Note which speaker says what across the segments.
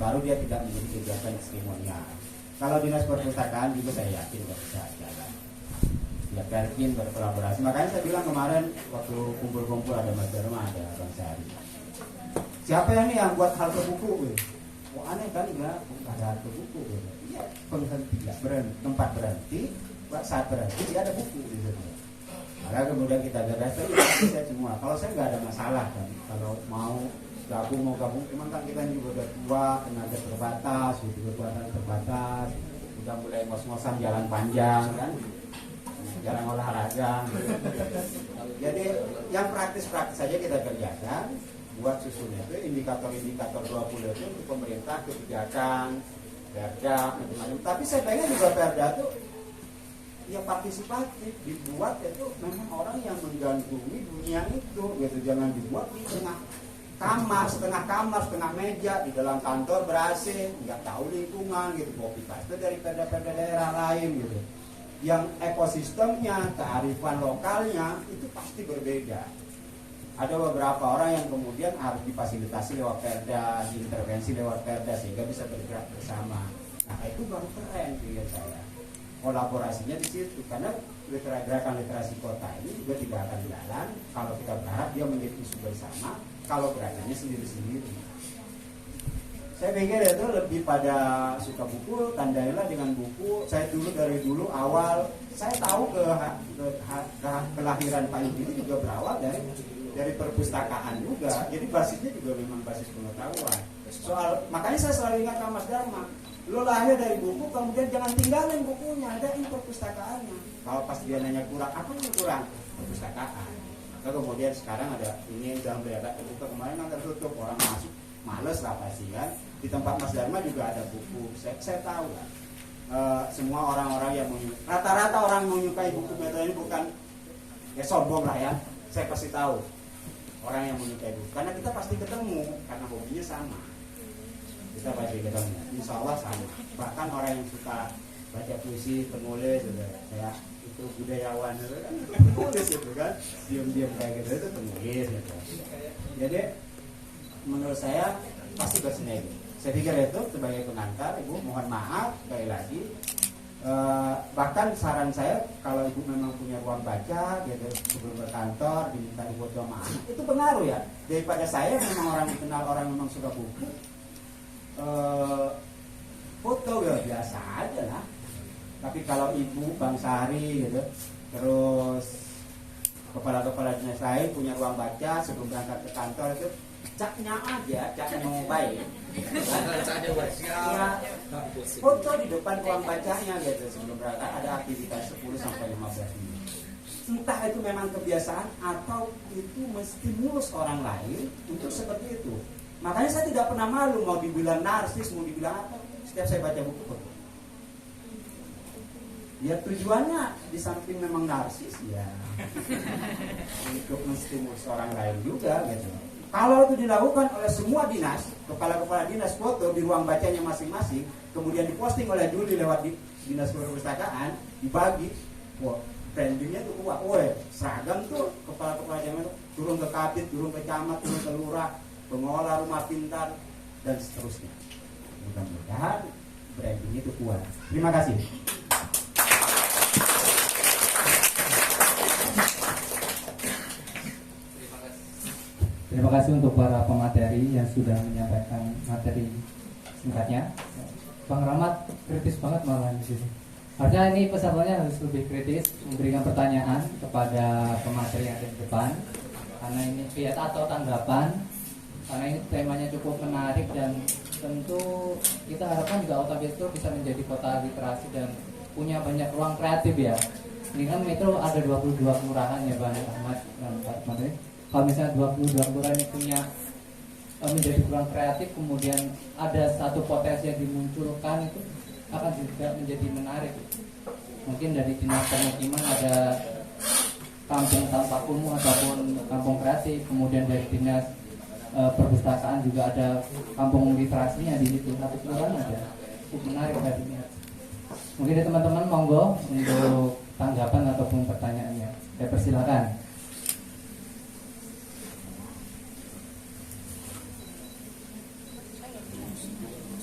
Speaker 1: baru dia tidak menjadi kegiatan seremonial. Kalau dinas perpustakaan juga saya yakin bisa jalan. Ya Perkin berkolaborasi. Makanya saya bilang kemarin waktu kumpul-kumpul ada Mas Dharma, ada Bang Sari. Siapa yang buat halte buku? Oh aneh kan enggak ada halte buku. Iya penghenti, tempat berhenti. Saat berhenti dia ada buku di situ. Maka kemudian kita gagas saya semua. Kalau saya nggak ada masalah kan. Kalau mau gabung, cuman kan kita juga udah tua, tenaga terbatas, kekuatan terbatas, udah mulai ngos-ngosan jalan panjang kan, jarang olahraga. Jadi yang praktis-praktis saja kita kerjakan, buat susunnya itu indikator-indikator 20 itu untuk pemerintah, kebijakan, perda, macam-macam. Tapi saya pengen juga perda itu ya partisipatif, dibuat itu memang orang yang menggandrungi dunia itu, gitu. Jangan dibuat di tengah kamar, setengah meja di dalam kantor ber-AC, nggak tahu lingkungan gitu, copy paste dari perda-perda daerah lain gitu. Yang ekosistemnya, kearifan lokalnya itu pasti berbeda. Ada beberapa orang yang kemudian harus difasilitasi lewat perda, diintervensi lewat perda sehingga bisa bergerak bersama. Nah itu baru keren menurut saya. Kolaborasinya di situ, karena gerakan literasi kota ini juga tidak akan jalan kalau kita berharap dia menjadi isu bersama, kalau gerakannya sendiri-sendiri. Saya pikir itu lebih pada suka buku, tandailah dengan buku. Saya dari dulu awal, saya tahu kelahiran Pak Yudi juga berawal dari perpustakaan juga. Jadi basisnya juga memang basis pengetahuan. Makanya saya selalu ingat Mas Dharma. Lo lahir dari buku, kemudian jangan tinggalin bukunya, ada di perpustakaannya. Kalau pas dia nanya kurang, apa yang kurang? Perpustakaan. Kemudian sekarang ada ini udah berada terbuka, kemarin kan tertutup, orang masuk males lah pasti kan. Di tempat Mas Dharma juga ada buku. Saya tahu lah. Semua orang-orang yang rata-rata orang menyukai buku metode ini bukan ya sombong lah ya. Saya pasti tahu orang yang menyukai buku, karena kita pasti ketemu karena hobinya sama. Kita pasti ketemu, insya Allah sama. Bahkan orang yang suka baca puisi, penulis, saya itu budayawan itu kan penulis itu kan, diam-diam kayak gitu itu penulis gitu. Jadi menurut saya pasti bersinergi. Saya pikir itu sebagai pengantar, Ibu mohon maaf sekali lagi. Bahkan saran saya kalau Ibu memang punya ruang baca gitu sebelum berkantor diminta Ibu sama anak itu pengaruh ya. Daripada saya memang orang dikenal orang memang suka buku. Foto ya biasa aja lah. Tapi kalau Ibu, Bang Sari gitu, terus kepala-kepala dinas lain punya ruang baca sebelum berangkat ke kantor itu caknya aja, caknya baik. Ya, foto di depan ruang bacanya gitu sebelum berangkat ada aktivitas 10 sampai 15 menit. Entah itu memang kebiasaan atau itu menstimulus orang lain untuk seperti itu. Makanya saya tidak pernah malu mau dibilang narsis, mau dibilang apa. Setiap saya baca buku ya tujuannya di samping memang narsis ya untuk menstimulus orang lain juga gitu. Kalau itu dilakukan oleh semua dinas, kepala-kepala dinas foto di ruang bacanya masing-masing, kemudian diposting oleh Juli lewat dinas perpustakaan, dibagi, wah brandingnya tuh kuat, seragam tuh kepala-kepala dinas turun ke kabit, turun ke camat, turun ke lurah, pengelola rumah pintar dan seterusnya. Mudah-mudahan branding itu kuat. Terima kasih.
Speaker 2: Terima kasih untuk para pemateri yang sudah menyampaikan materi singkatnya. Bang Rahmat kritis banget malah di sini. Harusnya ini pesertanya harus lebih kritis, memberikan pertanyaan kepada pemateri yang ada di depan. Karena ini via atau tanggapan. Karena ini temanya cukup menarik dan tentu kita harapkan juga Kota Metro bisa menjadi kota literasi dan punya banyak ruang kreatif ya. Ini kan Metro ada 22 kelurahan ya Bang Ahmad dan Pak Menteri. Kalau misalnya 22 kelurahan ini punya menjadi ruang kreatif, kemudian ada satu potensi yang dimunculkan itu akan juga menjadi menarik. Mungkin dari dinas pemukiman ada kampung tanpa kumuh ataupun kampung kreatif, kemudian dari dinas perpustakaan juga ada kampung literasinya di situ, satu kelurahan ada. Cukup menarik tadi. Mungkin ada teman-teman monggo untuk tanggapan ataupun pertanyaannya. Saya persilakan.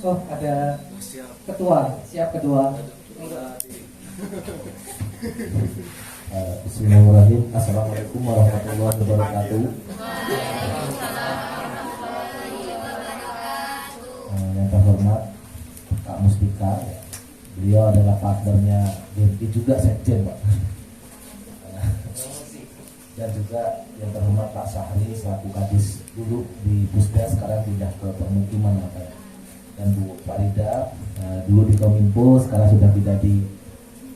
Speaker 2: Oh, ada ketua, siap ketua.
Speaker 3: Bismillahirrahmanirrahim. Assalamualaikum warahmatullahi wabarakatuh. Yang terhormat Kak Mustika, beliau adalah partnernya Genpi juga sekjen Pak. Dan juga yang terhormat Pak Sahri selaku kadis dulu di Pusda, sekarang pindah ke permukiman Pak. Dan Bu Farida dulu di Kominfo, sekarang sudah pindah di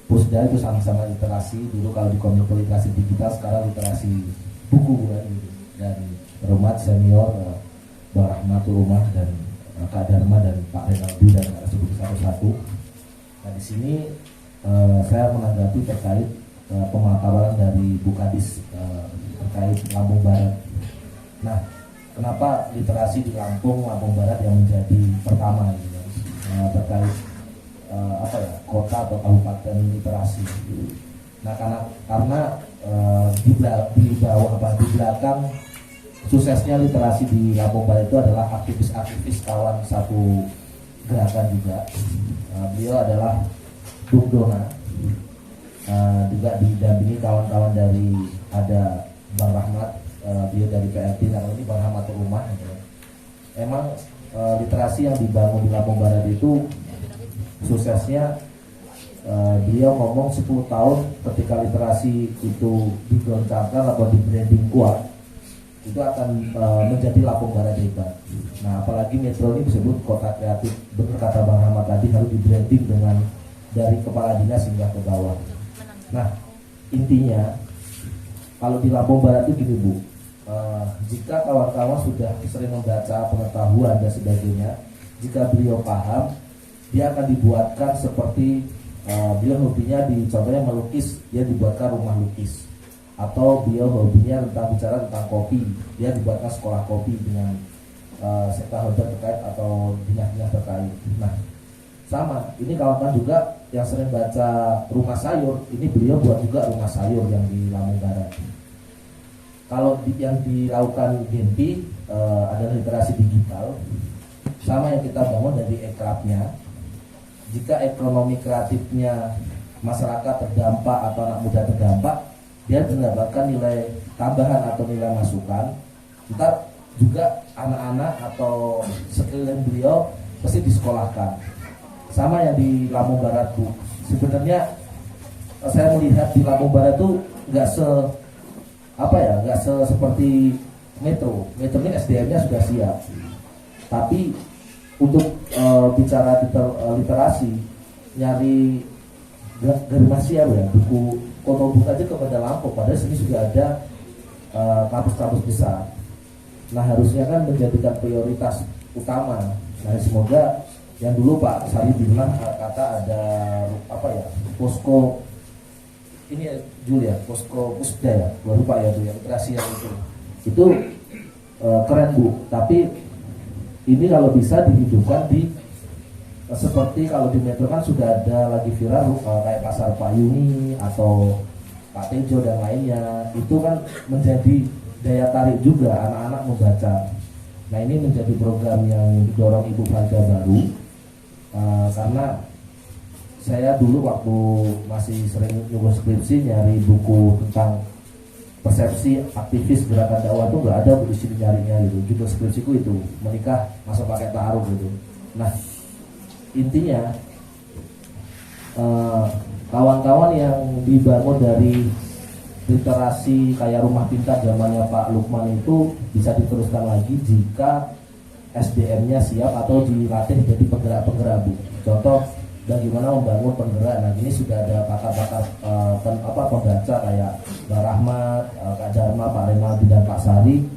Speaker 3: Pusda, itu sama-sama literasi. Dulu kalau di Kominfo literasi digital, sekarang literasi buku kan gitu. Dan terhormat senior Bang Rahmatul Rumah dan Kak Dharma dan Pak Renaldi dan sebut satu-satu. Nah di sini saya menanggapi terkait pemaparan dari Bu Kadis terkait Lampung Barat. Nah, kenapa literasi di Lampung Barat yang menjadi pertama gitu, terkait kota atau kabupaten literasi. Nah, karena di belakang suksesnya literasi di Lampung Barat itu adalah aktivis-aktivis kawan satu gerakan juga. Beliau adalah Bung Dona. Juga didampingi kawan-kawan dari ada Bang Rahmat, dia dari PRT, nah ini Bang Rahmat Rumah gitu. Emang literasi yang dibangun di Lampung Barat itu suksesnya, dia ngomong 10 tahun ketika literasi itu digoncangkan atau di branding kuat, itu akan menjadi Lampung Barat hebat. Nah apalagi Metro ini disebut kota kreatif, betul kata Bang Rahmat tadi, harus di branding dengan dari kepala dinas hingga ke bawah. Nah intinya kalau di Lampung Barat itu gini Bu, jika kawan-kawan sudah sering membaca pengetahuan dan sebagainya, jika beliau paham, dia akan dibuatkan seperti beliau hobinya contohnya melukis, dia dibuatkan rumah lukis. Atau beliau hobinya tentang bicara tentang kopi, dia dibuatkan sekolah kopi dengan stakeholder terkait atau dinas-dinas terkait. Nah sama, ini kawan-kawan juga yang sering baca rumah sayur, ini beliau buat juga rumah sayur yang di Lampung Barat. Kalau yang dilakukan Genpi adalah literasi digital, sama yang kita bangun dari ekrabnya. Jika ekonomi kreatifnya masyarakat terdampak atau anak muda terdampak, dia mendapatkan nilai tambahan atau nilai masukan. Ntar juga anak-anak atau sekeliling beliau pasti disekolahkan. Sama yang di Lampung Barat Bu, sebenarnya saya melihat di Lampung Barat tuh nggak seperti Metro ini SDM-nya sudah siap, tapi untuk bicara literasi, nyari Germasia ya, buku buku aja kepada Lampung, padahal sini sudah ada kampus-kampus besar. Nah harusnya kan menjadikan prioritas utama. Nah semoga yang dulu Pak Sari bilang kata ada posko ini ya Julia, posko Pusda ya, gua lupa ya tuh yang literasi yang itu keren Bu. Tapi ini kalau bisa dihidupkan di seperti kalau di Metro kan sudah ada lagi viral kayak Pasar Payuni atau Pak Tejo dan lainnya, itu kan menjadi daya tarik juga anak-anak membaca. Nah ini menjadi program yang didorong Ibu Farida baru. Karena saya dulu waktu masih sering nyusun skripsi nyari buku tentang persepsi aktivis gerakan dakwah tuh nggak ada di sini nyarinya gitu. Judul skripsiku itu menikah masa pakai taruh gitu. Nah intinya kawan-kawan yang dibangun dari literasi kayak rumah pintar zamannya Pak Lukman itu bisa diteruskan lagi jika SDM-nya siap atau dilatih jadi penggerak-penggerak Bu. Contoh bagaimana membangun penggerak. Nah ini sudah ada pakar-pakar pembaca kayak Mbak Rahmat, Kak Dharma, Pak Renaldi dan Pak Sari.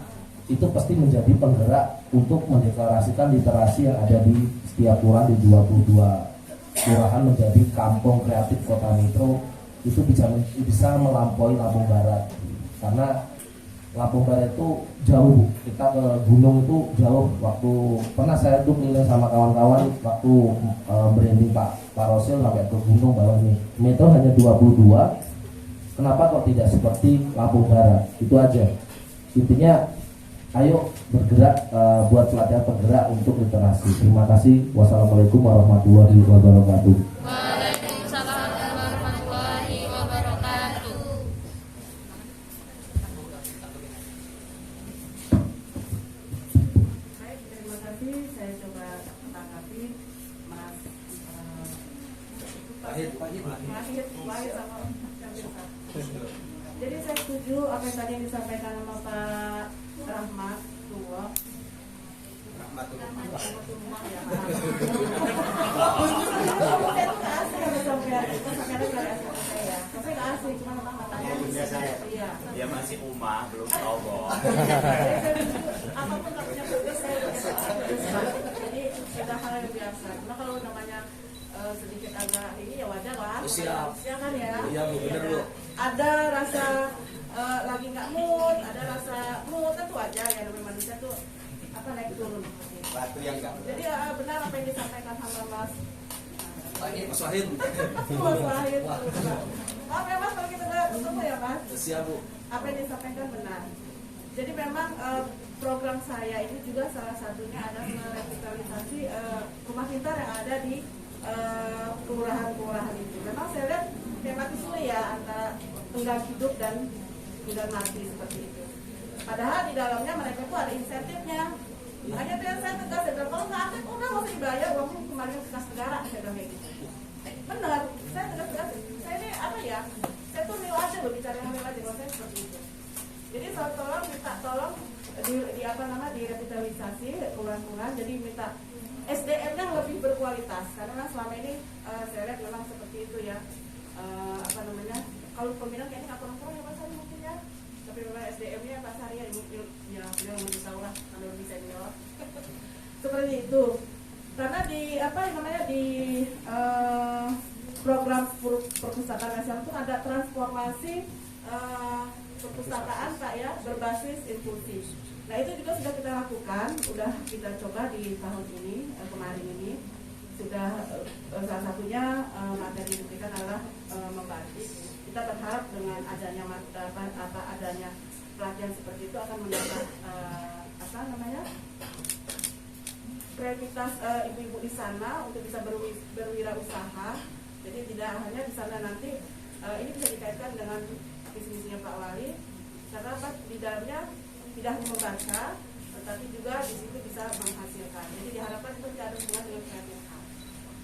Speaker 3: Itu pasti menjadi penggerak untuk mendeklarasikan literasi yang ada di setiap kelurahan di 22 kelurahan menjadi kampung kreatif kota Metro. Itu bisa melampaui Lampung Barat, karena Lampung Barat itu jauh, kita ke gunung itu jauh. Waktu pernah saya tuh keliling sama kawan-kawan waktu branding Pak Rosil sampai ke gunung bawah ini. Metro hanya 22, kenapa kok tidak seperti Lampung Barat? Itu aja. Intinya ayo bergerak, buat pelatihan bergerak untuk literasi. Terima kasih. Wassalamualaikum warahmatullahi wabarakatuh.
Speaker 4: Waalaikumsalam warahmatullahi wabarakatuh.
Speaker 5: Baik, terima kasih. Saya coba tanggapi Mas Wahid sama Kamil. Jadi saya setuju apa yang tadi disampaikan sama Pak Rahmat Tua. Rahmatullah ya. Saya tuh nggak asik kalau sampai dari asal saya. Tapi nggak asik, cuma memang matanya. Iya.
Speaker 6: Dia masih umah, belum tahu kok.
Speaker 5: Apapun nggak punya progres saya punya. Jadi sudah hal yang biasa. Cuma kalau namanya sedikit agak ini ya wajar lah.
Speaker 6: Siap.
Speaker 5: Ya kan ya.
Speaker 6: Iya, Bu, bener, Bu.
Speaker 5: Ada rasa lagi nggak mood, ada rasa mood itu wajar ya, namanya manusia tuh apa naik turun.
Speaker 6: Batu yang enggak.
Speaker 5: Jadi benar apa yang disampaikan sama Mas
Speaker 6: Mas Wahid.
Speaker 5: Mas Wahid. Maaf ya Mas kalau kita udah ketemu ya Mas.
Speaker 6: Siap, Bu.
Speaker 5: Apa yang disampaikan benar. Jadi memang program saya ini juga salah satunya adalah merevitalisasi rumah pintar yang ada di kelurahan-kelurahan itu. Memang saya lihat tematis ya antara tunggal hidup dan tunggal mati seperti itu. Padahal di dalamnya mereka tuh ada insentifnya. Makanya tuh yang saya tegas, saya bilang kalau nggak aktif udah nggak usah dibayar uangnya kembali ke kas negara, saya bilang kayak gitu. Benar, saya tegas. Saya ini apa ya? Saya tuh nilai aja loh, bicara nilai aja kalau saya seperti itu. Jadi tolong minta tolong di apa nama direvitalisasi ulang-ulang. Jadi minta SDM-nya lebih berkualitas karena selama ini saya lihat memang seperti itu ya. Apa namanya? Kalau peminat kayaknya nggak kurang ya Pak Sari mungkin ya. Tapi memang SDM-nya Pak Sari ya beliau lebih tahu lah kalau bisa dijawab. Seperti itu. Karena di apa yang namanya di program perpustakaan nasional itu ada transformasi perpustakaan Pak ya berbasis inklusif. Nah itu juga sudah kita lakukan, sudah kita coba di tahun ini kemarin ini sudah salah satunya materi yang diberikan adalah membatik. Kita berharap dengan adanya adanya pelatihan seperti itu akan menambah apa namanya kreativitas ibu-ibu di sana untuk bisa berwirausaha. Jadi tidak hanya di sana nanti ini bisa dikaitkan dengan visi-misinya Pak Wali karena apa di dalamnya tidak hanya membaca tetapi juga di situ bisa menghasilkan. Jadi diharapkan itu tidak ada hubungan dengan kreativitas.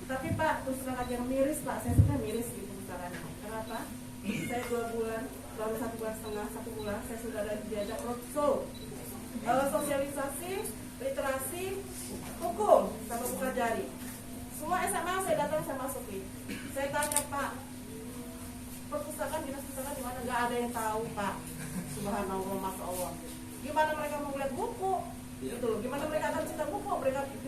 Speaker 5: Tapi Pak terus terang aja miris Pak, saya suka miris di perpustakaan. Kenapa? Saya 2 bulan, baru 1 bulan setengah, 1 bulan saya sudah ada diajak roadshow, sosialisasi, literasi, hukum sama buka jari. Semua SMA saya datang saya masukin. Saya tanya Pak, perpustakaan dinas perpustakaan di mana? Nggak ada yang tahu Pak. Subhanallah, masya Allah. Gimana mereka mau melihat buku? Gitu loh. Gimana mereka akan cinta buku?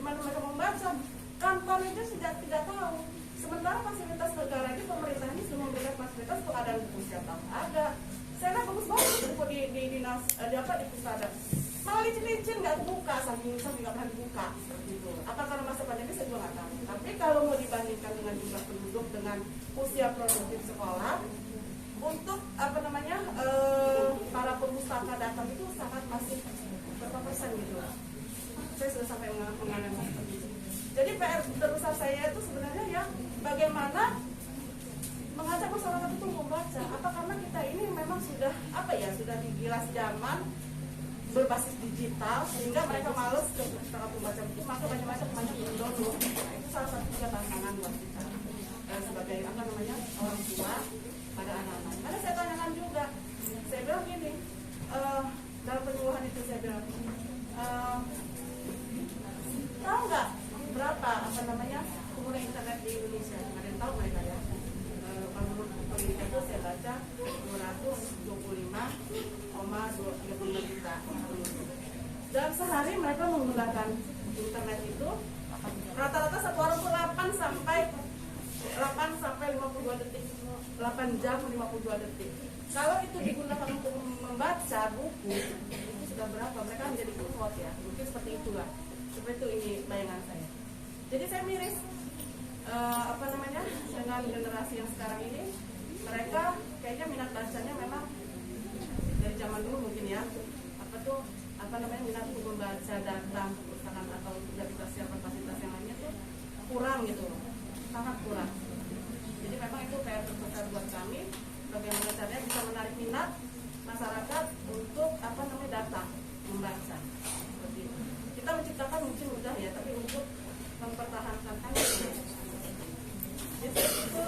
Speaker 5: Gimana mereka mau membaca? Kantor itu tidak tahu. Sementara fasilitas negara ini pemerintah ini sudah memberikan fasilitas untuk ada buku siap tahu ada. Saya lihat bagus banget buku di dinas di pusat. Malah licin-licin nggak dibuka, saking nggak pernah dibuka seperti itu. Apa karena masa pandemi saya juga nggak tahu. Tapi kalau mau dibandingkan dengan jumlah penduduk dengan usia produktif sekolah, untuk apa namanya para pemustaka datang itu sangat masih berapa persen gitu. Saya sudah sampai mengalami seperti itu. Jadi PR terbesar saya itu sebenarnya ya bagaimana mengajak masyarakat itu membaca. Apa karena kita ini memang sudah apa ya sudah digilas zaman berbasis digital sehingga mereka males ke perpustakaan membaca buku, maka banyak download. Nah, itu salah satu juga tantangan buat kita sebagai apa namanya orang tua pada anak-anak. Karena saya tanyakan juga, saya bilang gini, dalam penyuluhan itu saya bilang, tahu nggak berapa apa namanya pengguna internet di Indonesia? Ada yang tahu mereka ya? Menurut penelitian itu saya baca 225,25 juta. Dalam sehari mereka menggunakan internet itu rata-rata satu orang itu 8 sampai 52 detik. 8 jam 52 detik. Kalau itu digunakan untuk membaca buku, itu sudah berapa? Mereka menjadi kuot ya. Mungkin seperti itulah. Seperti itu ini bayangan saya. Jadi saya miris apa namanya dengan generasi yang sekarang ini, mereka kayaknya minat bacanya memang dari zaman dulu mungkin ya. Apa tuh minat untuk membaca data perpustakaan atau tidak dipersiapkan fasilitas yang lainnya tuh kurang gitu, sangat kurang. Jadi memang itu PR terbesar buat kami, bagaimana caranya bisa menarik minat masyarakat untuk data membaca. Seperti itu. Kita menciptakan mungkin mudah ya, tapi untuk mempertahankan kan itu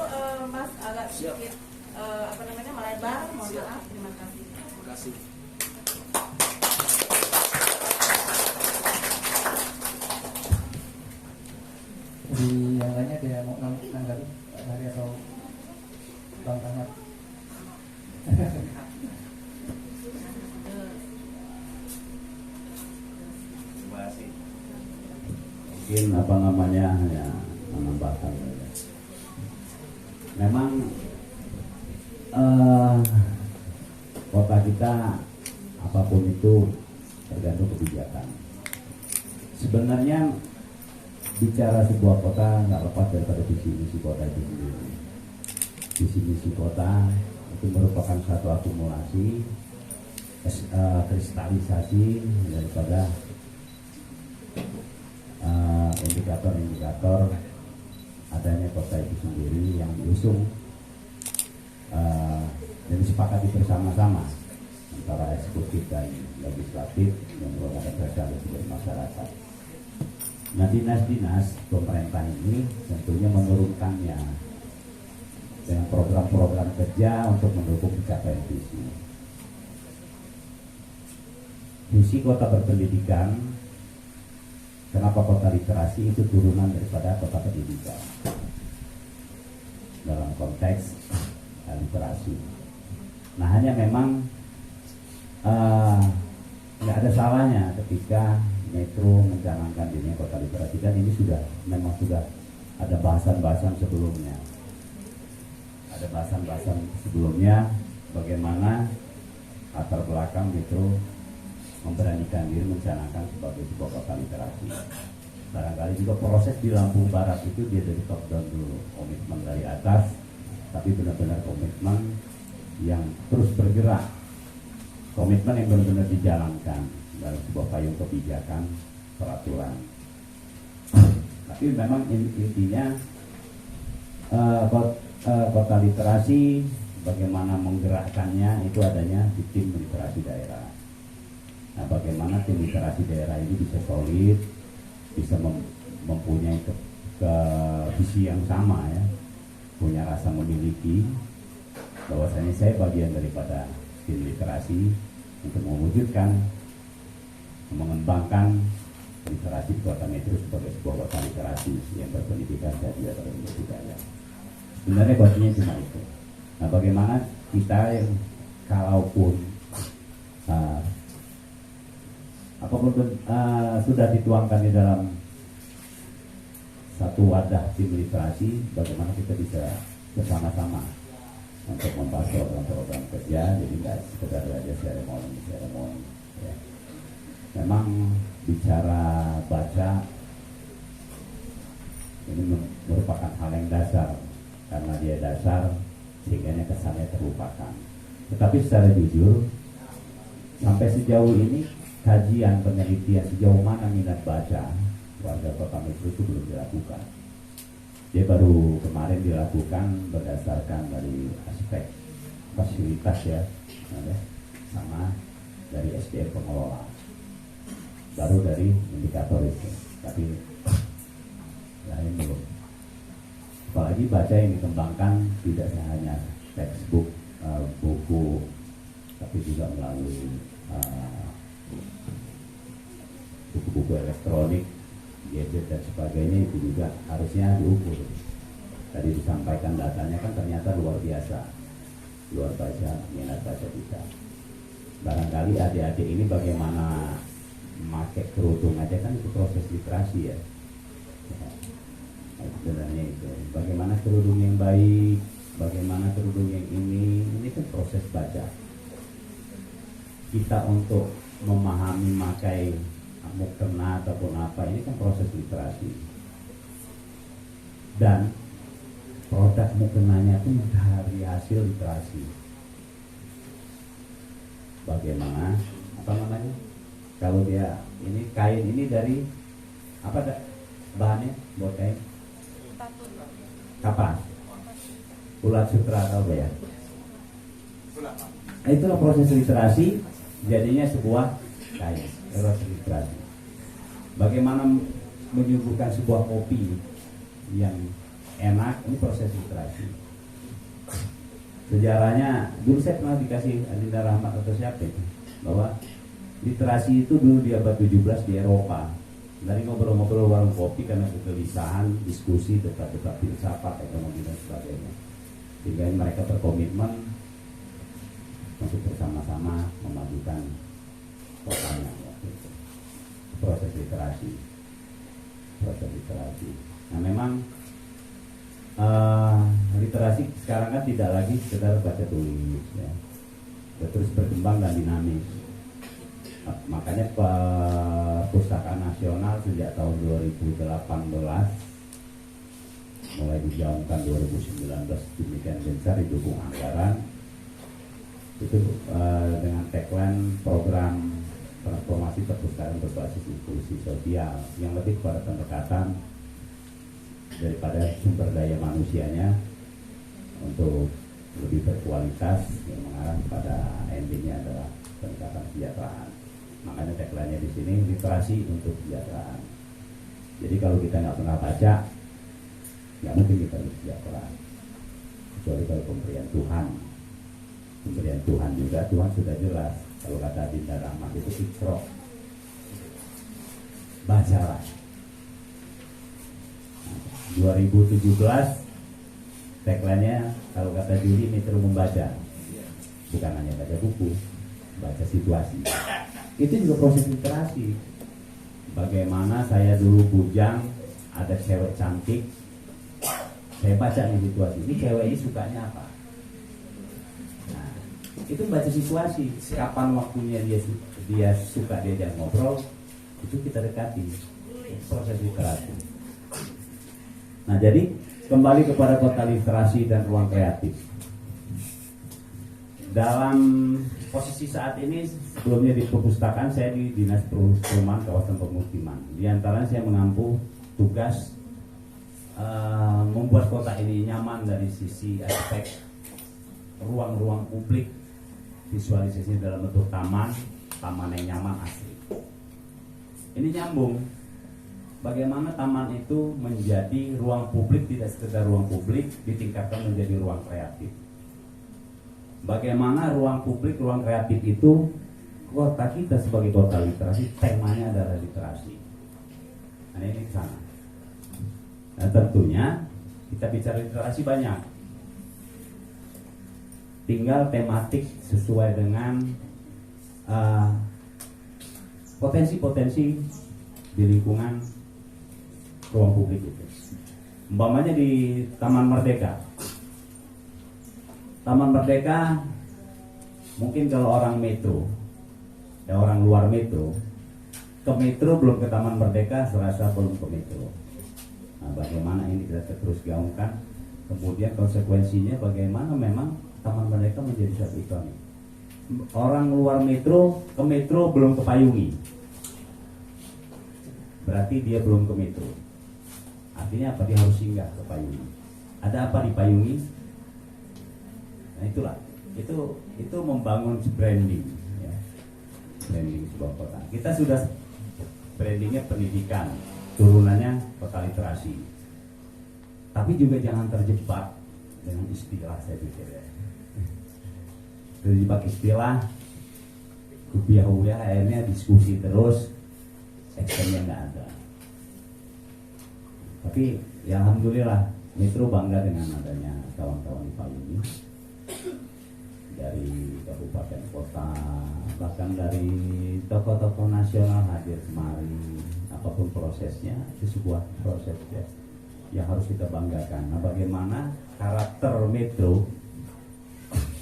Speaker 5: Mas agak sedikit melebar, mohon maaf, terima kasih.
Speaker 6: Terima kasih.
Speaker 2: Di yang lainnya ada yang mau nanggapi Hari atau Bang Rahmat?
Speaker 6: Terima kasih.
Speaker 1: Mungkin ya menambahkan. Memang kota kita apapun itu tergantung kebijakan. Sebenarnya bicara sebuah kota nggak lepas daripada visi misi kota itu sendiri. Visi misi kota itu merupakan satu akumulasi kristalisasi daripada indikator-indikator adanya kota itu sendiri yang diusung dan disepakati bersama-sama antara eksekutif dan legislatif yang merupakan representasi dari masyarakat. Nah, dinas-dinas pemerintah ini tentunya menurunkannya dengan program-program kerja untuk mendukung pencapaian visi. Visi kota berpendidikan. Kenapa kota literasi itu turunan daripada kota pendidikan dalam konteks literasi. Nah, hanya memang nggak ada salahnya ketika Metro mencanangkan dirinya kota literasi, dan ini memang sudah ada bahasan-bahasan sebelumnya. Ada bahasan-bahasan sebelumnya bagaimana latar belakang Metro memberanikan diri mencanangkan sebagai sebuah kota literasi. Barangkali juga proses di Lampung Barat itu dia dari top down dulu, komitmen dari atas, tapi benar-benar komitmen yang terus bergerak, komitmen yang benar-benar dijalankan dalam sebuah payung kebijakan peraturan. Tapi memang intinya kota literasi, bagaimana menggerakkannya itu adanya di tim literasi daerah. Nah, bagaimana tim literasi daerah ini bisa solid, bisa mempunyai visi yang sama ya, punya rasa memiliki bahwasanya saya bagian daripada tim literasi untuk mewujudkan, mengembangkan literasi di Kota Metro sebagai sebuah kota literasi yang berpendidikan dan juga berbudaya. Sebenarnya kuncinya cuma itu. Nah, bagaimana kita yang kalaupun apapun sudah dituangkan di dalam satu wadah tim literasi, bagaimana kita bisa bersama-sama untuk membahas program-program kerja, jadi nggak sekedar aja seremoni ya. Memang bicara baca ini merupakan hal yang dasar, karena dia dasar sehingga kesannya terlupakan. Tetapi secara jujur sampai sejauh ini kajian penelitian sejauh mana minat baca warga Kota Metro itu belum dilakukan. Dia baru kemarin dilakukan berdasarkan dari aspek fasilitas ya, sama dari SDM pengelola, baru dari indikator itu, tapi lain belum. Apalagi baca yang dikembangkan tidak hanya textbook, buku, tapi juga melalui buku-buku elektronik, gadget dan sebagainya, itu juga harusnya diukur. Tadi disampaikan datanya kan ternyata luar biasa, luar biasa minat baca kita. Barangkali adik-adik ini bagaimana memakai kerudung aja kan itu proses literasi ya. Sebenarnya itu bagaimana kerudung yang baik, bagaimana kerudung yang ini kan proses baca. Kita untuk memahami makai mukena ataupun apa, ini kan proses literasi. Dan produk mukenanya pun dari hasil literasi. Bagaimana Kalau dia ini kain ini dari apa bahannya buat kain? Kapas, ulat sutra atau apa ya? Nah, itulah proses literasi jadinya sebuah kain. Proses literasi. Bagaimana menyuguhkan sebuah kopi yang enak, ini proses literasi. Sejarahnya dulu saya pernah dikasih Adinda Rahmat atau siapa itu, bahwa literasi itu dulu di abad 17 di Eropa. Dari ngobrol-ngobrol warung kopi karena kegelisahan, diskusi debat-debat filsafat, ekonomi dan sebagainya. Sehingga mereka berkomitmen untuk bersama-sama memajukan kotanya. Proses literasi. Nah memang literasi sekarang kan tidak lagi sekedar baca tulis, ya. Terus berkembang dan dinamis. Makanya Perpustakaan Nasional sejak tahun 2018 mulai dijalankan 2019 demikian gencar didukung anggaran itu dengan tagline program transformasi perpustakaan berbasis inklusi sosial yang lebih pada pendekatan daripada sumber daya manusianya untuk lebih berkualitas yang mengarah pada endingnya adalah peningkatan kesejahteraan. Makanya tagline-nya di sini literasi untuk kesejahteraan. Jadi kalau kita nggak pernah baca, nggak mungkin kita sejahtera. Kecuali kalau pemberian Tuhan juga, Tuhan sudah jelas. Kalau kata Adinda Rahmat itu ikro, bacalah. 2017 tagline-nya kalau kata Juli Metro membaca, bukan hanya baca buku, baca situasi. Itu juga proses literasi. Bagaimana saya dulu bujang, ada cewek cantik, saya baca nih situasi, ini cewek ini sukanya apa? Nah, itu baca situasi. Kapan waktunya dia suka diajak ngobrol, itu kita dekati. Proses literasi. Nah jadi kembali kepada kota literasi dan ruang kreatif. Dalam posisi saat ini, sebelumnya di perpustakaan, saya di Dinas Perumahan Kawasan Pemukiman. Di antaranya saya mengampu tugas membuat kota ini nyaman dari sisi aspek ruang-ruang publik, visualisasi dalam bentuk taman yang nyaman asri. Ini nyambung. Bagaimana taman itu menjadi ruang publik, tidak sekedar ruang publik, ditingkatkan menjadi ruang kreatif. Bagaimana ruang publik, ruang kreatif itu kota kita sebagai kota literasi, temanya adalah literasi. Nah ini sana. Nah tentunya kita bicara literasi banyak. Tinggal tematik sesuai dengan potensi-potensi di lingkungan ruang publik itu. Umpamanya di Taman Merdeka. Taman Merdeka mungkin kalau orang metro, ya orang luar metro, ke metro belum ke Taman Merdeka, serasa belum ke metro. Nah, bagaimana ini kita terus gaungkan, kemudian konsekuensinya bagaimana memang Taman Merdeka menjadi satu ikonik. Orang luar metro ke metro belum ke Payungi, berarti dia belum ke metro. Artinya apa? Dia harus singgah ke Payungi. Ada apa di Payungi? Nah itulah, itu membangun branding, ya. Branding sebuah kota. Kita sudah brandingnya pendidikan, turunannya kota literasi. Tapi juga jangan terjebak dengan istilah, saya pikir ya. Terjebak istilah, kubiah-kubiah, akhirnya diskusi terus, actionnya nggak ada. Tapi ya alhamdulillah, Metro bangga dengan adanya kawan-kawan di Payungi. Dari kabupaten kota, bahkan dari tokoh-tokoh nasional hadir kemari. Apapun prosesnya, itu sebuah proses ya, yang harus kita banggakan. Nah bagaimana karakter metro,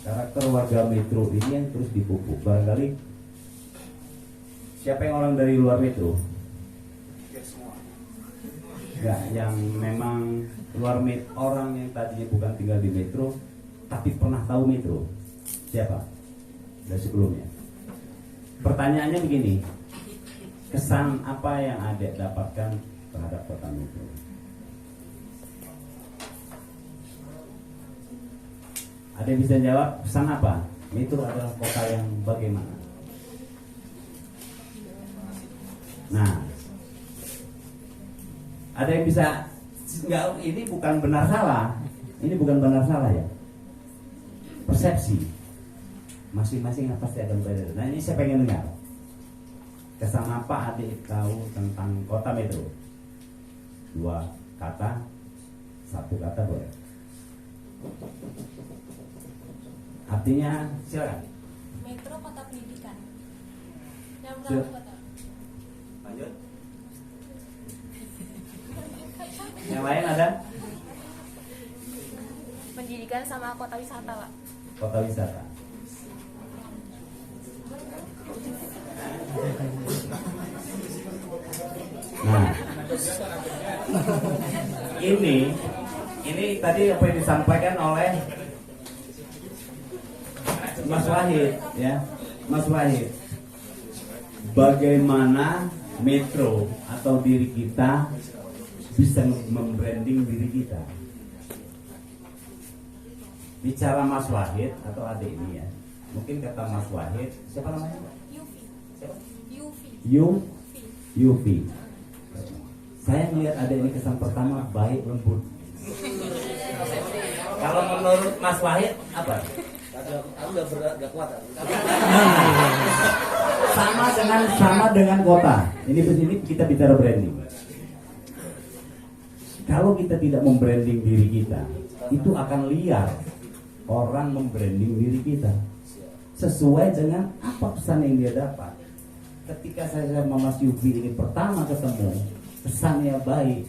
Speaker 1: karakter warga metro ini yang terus dipupuk. Barangkali siapa yang orang dari luar metro? Ya, yang memang luar metro, orang yang tadinya bukan tinggal di metro tapi pernah tahu metro. Siapa? Dari sebelumnya. Pertanyaannya begini, kesan apa yang Adek dapatkan terhadap kota Metro? Adek bisa jawab, kesan apa? Metro adalah kota yang bagaimana? Nah, ada yang bisa nggak? Ini bukan benar salah, ini bukan benar salah ya. Persepsi masing-masing pasti ada berbeda. Nah ini saya pengen dengar. Kesan apa Adik tahu tentang kota Metro? 2 kata, 1 kata boleh. Artinya silakan.
Speaker 4: Metro kota pendidikan. Yang
Speaker 1: Siap.
Speaker 4: pertama kota.
Speaker 6: Lanjut.
Speaker 1: Yang lain ada?
Speaker 4: Pendidikan sama kota wisata, Pak.
Speaker 1: Kota wisata. Nah, ini tadi apa yang disampaikan oleh Mas Wahid, ya, Mas Wahid. Bagaimana Metro atau diri kita bisa membranding diri kita? Bicara Mas Wahid atau adik ini ya, mungkin kata Mas Wahid, siapa namanya?
Speaker 4: Yufi.
Speaker 1: Siapa?
Speaker 4: Yufi.
Speaker 1: Yufi. Saya melihat ada ini kesan pertama baik lembut. Kalau menurut Mas Wahid apa?
Speaker 6: Aku udah kuat.
Speaker 1: Sama dengan kota. Ini kita bicara branding. Kalau kita tidak membranding diri kita, itu akan liar orang membranding diri kita sesuai dengan apa pesan yang dia dapat. Ketika saya sama Mas Yufi ini pertama ketemu, kesannya baik,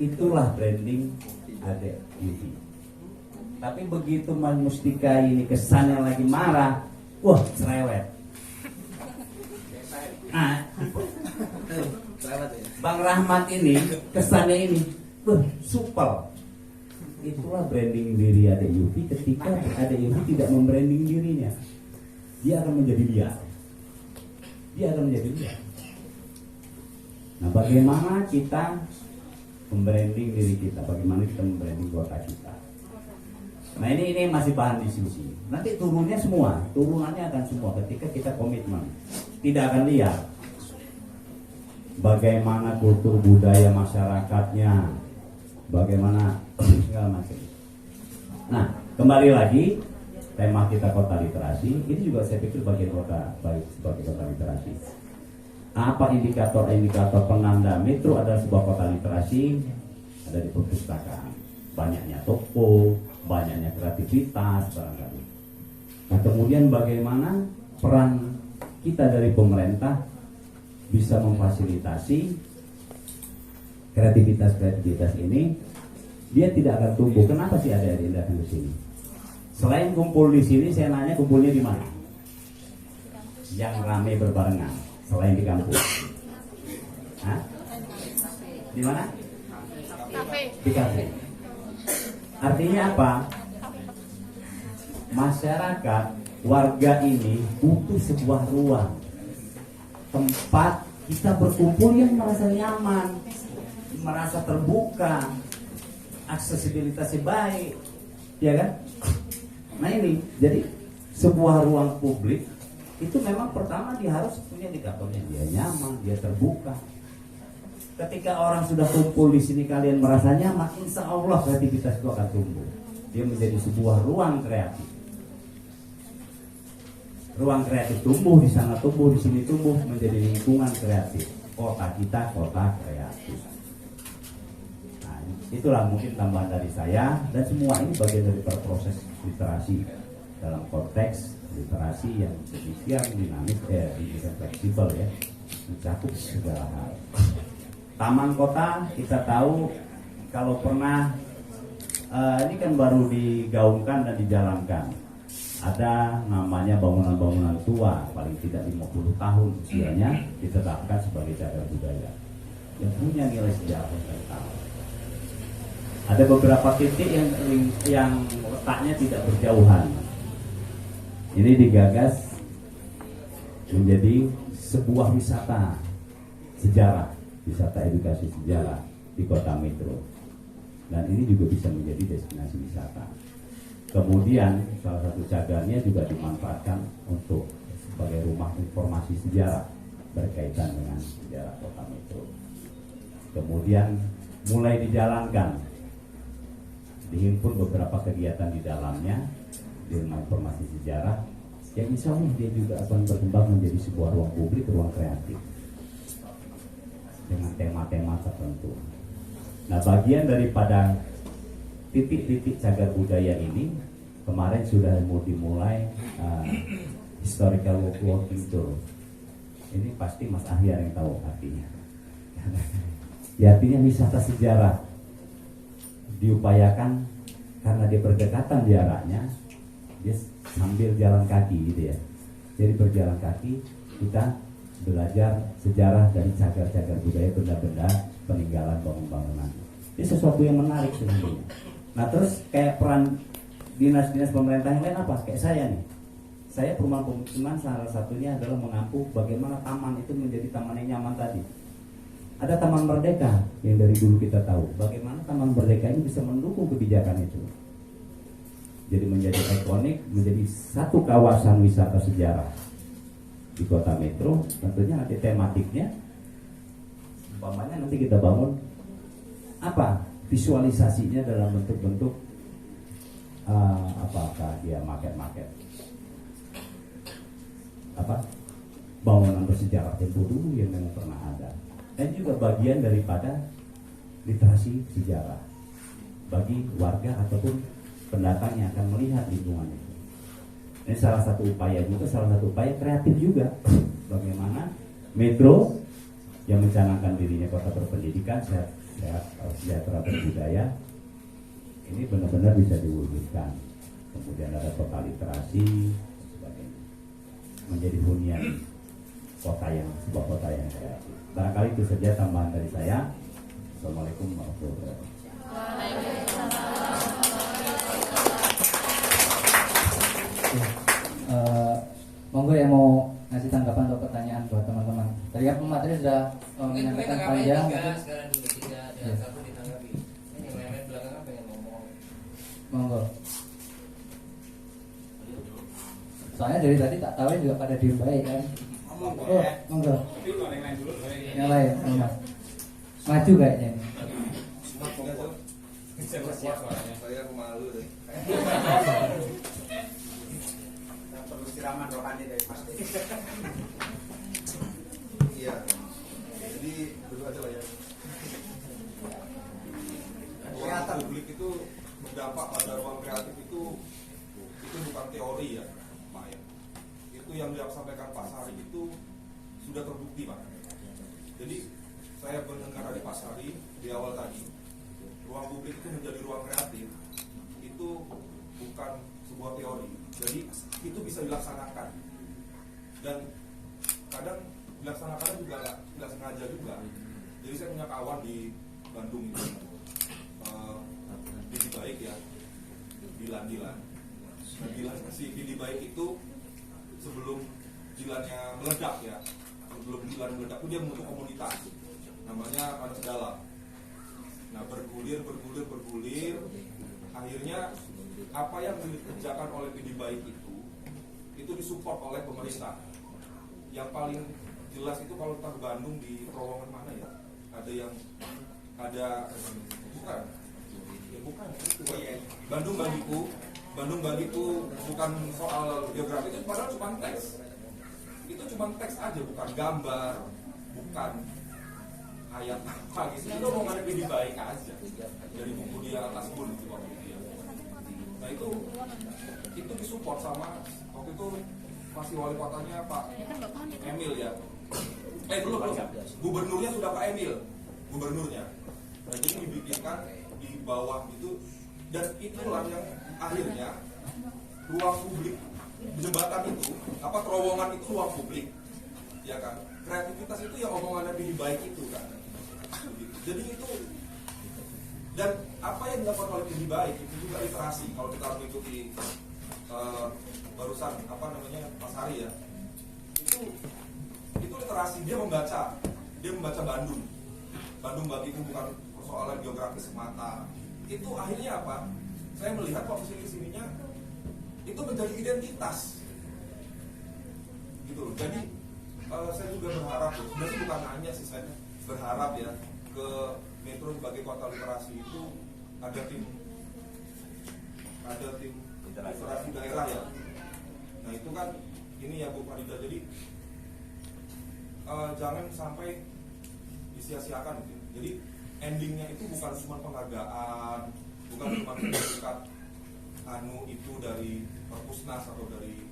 Speaker 1: itulah branding Adek Yufi. Tapi begitu Mas Mustika ini kesannya lagi marah, wah cerewet. Nah, Bang Rahmat ini kesannya ini, supel. Itulah branding diri Adek Yufi. Ketika Adek Yufi tidak membranding dirinya, dia akan menjadi liar. Nah, bagaimana kita membranding diri kita? Bagaimana kita membranding kota kita? Nah, ini masih bahan diskusi. Nanti turunannya akan semua ketika kita komitmen. Tidak akan liar. Bagaimana kultur budaya masyarakatnya, bagaimana segala macam. Nah, kembali lagi tema kita kota literasi. Ini juga saya pikir bagian kota baik sebagai kota literasi. Apa indikator penanda Metro adalah sebuah kota literasi? Ada di perpustakaan, banyaknya toko, banyaknya kreativitas barangkali. Nah, kemudian bagaimana peran kita dari pemerintah bisa memfasilitasi kreativitas ini? Dia tidak akan tumbuh. Kenapa sih ada yang datang ke sini? Selain kumpul di sini, saya nanya kumpulnya di mana? Yang ramai berbarengan, selain di kampus. Hah? Di mana?
Speaker 4: Kafe.
Speaker 1: Di kafe. Artinya apa? Masyarakat, warga ini butuh sebuah ruang, tempat kita berkumpul yang merasa nyaman, merasa terbuka, aksesibilitasnya baik, ya kan? Nah ini, jadi sebuah ruang publik itu memang pertama dia harus punya indikatornya, dia nyaman, dia terbuka. Ketika orang sudah kumpul di sini kalian merasa nyaman, insya Allah kreativitas itu akan tumbuh. Dia menjadi sebuah ruang kreatif. Ruang kreatif tumbuh di sana, tumbuh di sini, tumbuh menjadi lingkungan kreatif. Kota kita kota kreatif. Nah, itulah mungkin tambahan dari saya, dan semua ini bagian dari proses literasi dalam konteks literasi yang demikian dinamis, demikian fleksibel ya, mencakup segala hal. Taman kota kita tahu kalau pernah ini kan baru digaungkan dan dijalankan. Ada namanya bangunan-bangunan tua paling tidak 50 tahun usianya ditetapkan sebagai cagar budaya yang punya nilai sejarah kental. Ada beberapa titik yang letaknya tidak berjauhan. Ini digagas menjadi sebuah wisata
Speaker 7: sejarah, wisata edukasi sejarah di kota Metro. Dan ini juga bisa menjadi destinasi wisata. Kemudian salah satu cagarnya juga dimanfaatkan untuk sebagai rumah informasi sejarah berkaitan dengan sejarah kota Metro. Kemudian mulai dijalankan, dihimpun beberapa kegiatan di dalamnya di rumah informasi sejarah yang insya Allah dia juga akan berkembang menjadi sebuah ruang publik, ruang kreatif dengan tema-tema tertentu. Nah, bagian daripada titik-titik cagar budaya ini kemarin sudah mau dimulai historical walking tour. Ini pasti Mas Ahyar yang tahu artinya. Ya, artinya wisata sejarah diupayakan karena dia berdekatan jaraknya, dia sambil jalan kaki gitu ya. Jadi berjalan kaki kita belajar sejarah dari cagar-cagar budaya, benda-benda peninggalan bangunan-bangunan. Ini sesuatu yang menarik sebenarnya. Nah, terus kayak peran dinas-dinas pemerintah yang lain apa? Kayak saya nih. Saya perumahan pemukiman salah satunya adalah mengampu bagaimana taman itu menjadi taman yang nyaman tadi. Ada Taman Merdeka yang dari dulu kita tahu. Bagaimana Taman Merdeka ini bisa mendukung kebijakan itu. Jadi menjadi ikonik, menjadi satu kawasan wisata sejarah di kota Metro. Tentunya nanti tematiknya, umpamanya nanti kita bangun apa visualisasinya dalam bentuk-bentuk apakah dia market apa bangunan bersejarah tempo dulu yang memang pernah ada, dan juga bagian daripada literasi sejarah bagi warga ataupun pendatang yang akan melihat lingkungan itu. Ini salah satu upaya juga, salah satu upaya kreatif juga bagaimana Metro yang mencanangkan dirinya kota berpendidikan, sejahtera berbudaya, ini benar-benar bisa diwujudkan. Kemudian ada kota literasi sebagainya, menjadi hunian sebuah kota yang kreatif. Barangkali itu saja tambahan dari saya. Assalamualaikum warahmatullahi wabarakatuh.
Speaker 2: Monggo yang mau ngasih tanggapan atau pertanyaan buat teman-teman. Tadi kan pemateri sudah menyampaikan panjang.
Speaker 6: Sekarang dulu tiga dan satu ditanggapi. Ini yang lain belakangan pengen ngomong.
Speaker 2: Monggo. Soalnya dari tadi tak tahu juga pada diem baik kan. Oh, monggo. Yang lain, Mas. Maju kayaknya.
Speaker 6: Saya malu deh.
Speaker 1: Perlu siraman rohani dari Mas.
Speaker 6: Iya. Jadi dulu aja lah ya. Ruang publik itu berdampak pada ruang kreatif itu bukan teori ya, Pak ya. Itu yang disampaikan Pak Sari itu sudah terbukti, Pak. Jadi saya mendengar dari Pak Sari di awal tadi, ruang publik itu menjadi ruang kreatif itu bukan sebuah teori. Jadi itu bisa dilaksanakan, dan kadang dilaksanakan juga nggak sengaja juga. Jadi saya punya kawan di Bandung itu, Bidi Baik ya, Dilan. Nah, Dilan si Bidi Baik itu sebelum Dilannya meledak ya, sebelum Dilan meledak itu dia membentuk komunitas, namanya Panas Dalam. Nah bergulir, akhirnya apa yang dikerjakan oleh Bidi Baik itu disupport oleh pemerintah. Yang paling jelas itu kalau kita ke Bandung di terowongan mana ya, bukan itu ya. Bandung Bagiku bukan soal geografi, itu padahal cuma teks. Itu cuma teks aja, bukan gambar, bukan ayat apa gitu. Itu omongannya Bidi Baik aja dari buku dia atas pun itu waktu dia. Nah itu disupport sama waktu itu masih wali kotanya Pak Emil ya. Belum. Gubernurnya sudah Pak Emil. Gubernurnya. Nah, jadi dibikinkan di bawah itu, dan itulah yang akhirnya ruang publik jembatan itu, terowongan itu ruang publik. Ya kan? Kreativitas itu yang omongannya Bidi Baik itu kan. Jadi itu, dan apa yang dilakukan oleh Bidi Baik itu juga literasi. Kalau kita mengikuti barusan Mas Hari ya, itu literasi, dia membaca dia membaca Bandung. Bandung bagiku bukan persoalan geografis semata. Itu akhirnya apa? Saya melihat kok kesini-sininya itu menjadi identitas. Gitu loh. Jadi saya juga berharap, sebenarnya bukan hanya sih, saya berharap ya ke Metro sebagai kota literasi itu ada tim literasi daerah ya. Nah itu kan ini ya Bu Farida, jadi jangan sampai disia-siakan gitu. Jadi endingnya itu bukan cuma penghargaan, bukan cuma sertifikat itu dari Perpusnas atau dari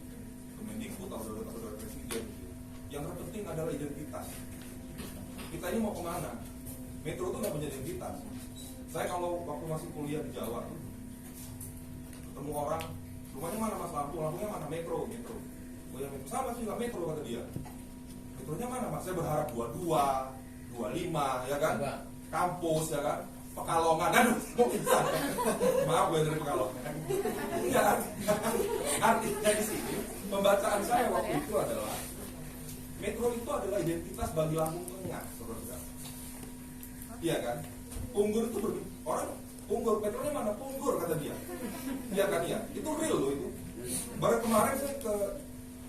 Speaker 6: Kemendikbud atau dari Presiden gitu. Yang terpenting adalah identitas. Kita ini mau kemana? Metro itu nggak punya identitas. Saya kalau waktu masih kuliah di Jawa ketemu orang, rumahnya mana Mas, lampunya mana? Metro. Oh ya Metro, sama sih nggak Metro kata dia. Metronya mana Mas? Saya berharap 22, 25 ya kan? Kampus ya kan? Pekalongan, aduh, mau bisa. Maaf gue dari Pekalongan. Enggak, artinya di sini pembacaan saya waktu itu adalah Metro itu adalah identitas bagi Lampung Tengah, saudara. Iya kan? Punggur itu orang Punggur, Metronya mana? Punggur kata dia. Iya kan ya? Itu real loh itu. Baru kemarin saya ke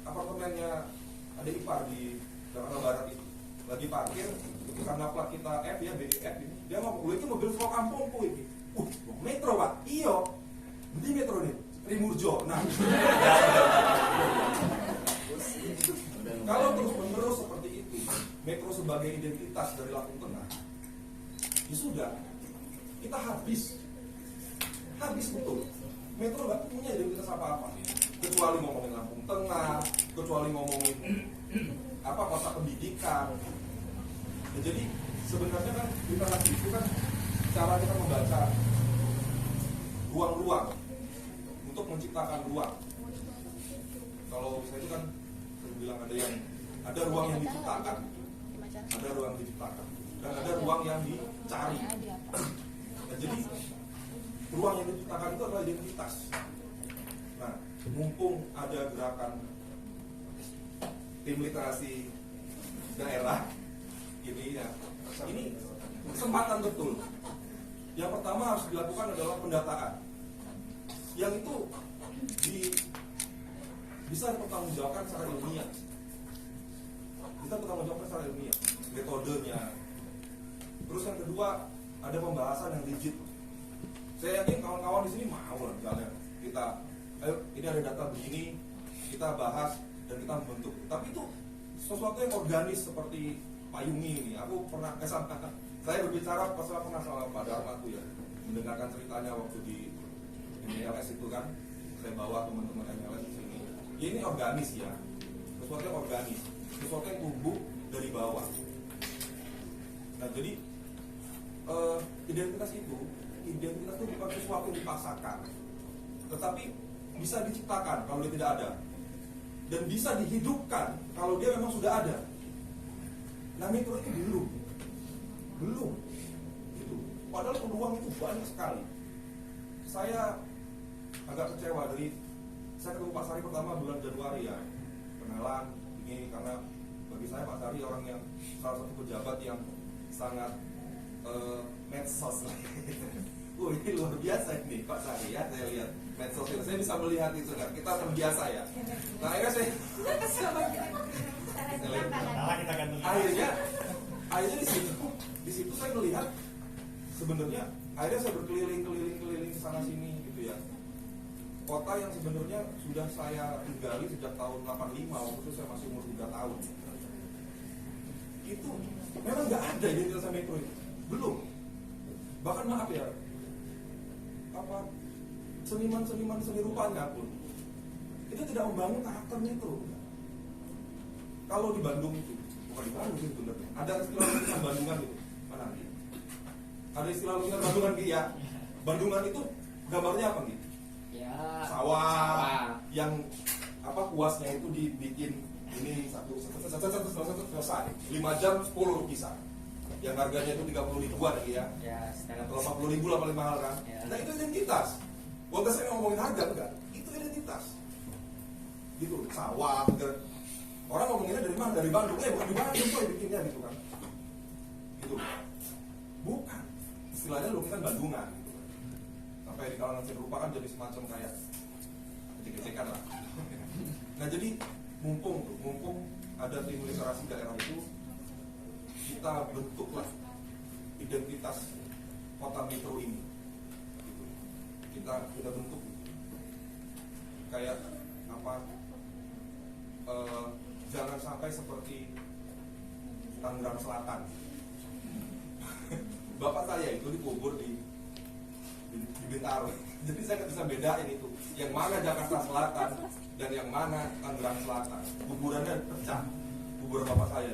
Speaker 6: apartemennya ada ipar di Jakarta Barat itu. Lagi parkir, itu karena plat kita F ya, BEF ini. Dia ngomong, itu mobil vlog kampungku ini. Metro Pak? Iya. Di Metro nih, Rimurjo. Nah, kalau terus menerus seperti itu, Metro sebagai identitas dari Lampung Tengah, ya sudah, kita habis betul. Metro nggak punya identitas apa-apa, kecuali ngomongin Lampung Tengah, kecuali ngomongin apa kota pendidikan. Ya, jadi sebenarnya kan literasi itu kan cara kita membaca ruang-ruang untuk menciptakan ruang. Kalau saya itu kan saya bilang ada ruang yang diciptakan, ada ruang yang diciptakan, dan ada ruang yang dicari. Nah, jadi ruang yang diciptakan itu adalah identitas. Nah, mumpung ada gerakan tim literasi daerah ini ya, ini kesempatan betul. Yang pertama harus dilakukan adalah pendataan, yang itu bisa dipertanggungjawabkan secara ilmiah. Metodenya. Terus yang kedua, ada pembahasan yang rigid. Saya yakin kawan-kawan di sini mau lah, misalnya kita, ayo ini ada data begini, kita bahas dan kita membentuk. Tapi itu sesuatu yang organis seperti payungi ini. Aku pernah saya berbicara pernah sama Pak Dharma tuh ya, mendengarkan ceritanya waktu di MLS itu kan, saya bawa teman-teman MLS di sini. Ya, ini organis ya, sesuatu yang organis, sesuatu yang tumbuh dari bawah. Nah jadi identitas itu bukan sesuatu yang dipaksakan, tetapi bisa diciptakan kalau dia tidak ada, dan bisa dihidupkan kalau dia memang sudah ada. Nah Metro itu belum gitu. Padahal peluang itu banyak sekali. Saya agak kecewa saya ketemu Pak Sari pertama bulan Januari ya, kenalan ini karena bagi saya Pak Sari orang yang salah satu pejabat yang sangat medsos. Ini luar biasa ini Pak Sari ya, saya lihat medsos itu, saya bisa melihat itu kan, kita terbiasa ya. Nah akhirnya akhirnya di situ saya melihat sebenarnya akhirnya saya berkeliling ke sana sini gitu ya. Kota yang sebenarnya sudah saya tinggali sejak tahun 85, waktu itu saya masih umur 3 tahun. Itu memang nggak ada identitas Metro itu, belum. Bahkan maaf ya, seniman seni rupanya pun itu tidak membangun karakter Metro. Kalau di Bandung itu, bukan di Bandung itu sebenarnya, ada istilah lukisan Bandungan itu, mana nih? Ada istilah lukisan Bandungan gitu ya. Bandungan itu gambarnya apa nih? Ya, sawah yang kuasnya itu dibikin ini satu selesai 5 jam 10 lukisan yang harganya itu 30 ribuan ya. Kalau 40 ribu lah paling mahal kan. Nah itu identitas. Bukan saya ngomongin harga enggak, itu identitas gitu. Sawah orang ngomonginnya dari mana? Dari Bandung. Bukan di Bandung kok bikinnya gitu kan. gitu. Bukan, istilahnya lukisan Bandungan gitu. Sampai di kalangan seni rupa kan jadi semacam kayak ejek-ejekan lah. Nah jadi mumpung ada tim literasi daerah itu, kita bentuklah identitas kota metro ini gitu. Kita bentuk kayak apa, jangan sampai seperti Tangerang Selatan. Bapak saya itu dikubur di Bintaro, jadi saya nggak bisa bedain itu yang mana Jakarta Selatan dan yang mana Tangerang Selatan. Kuburannya pecah, kuburan bapak saya.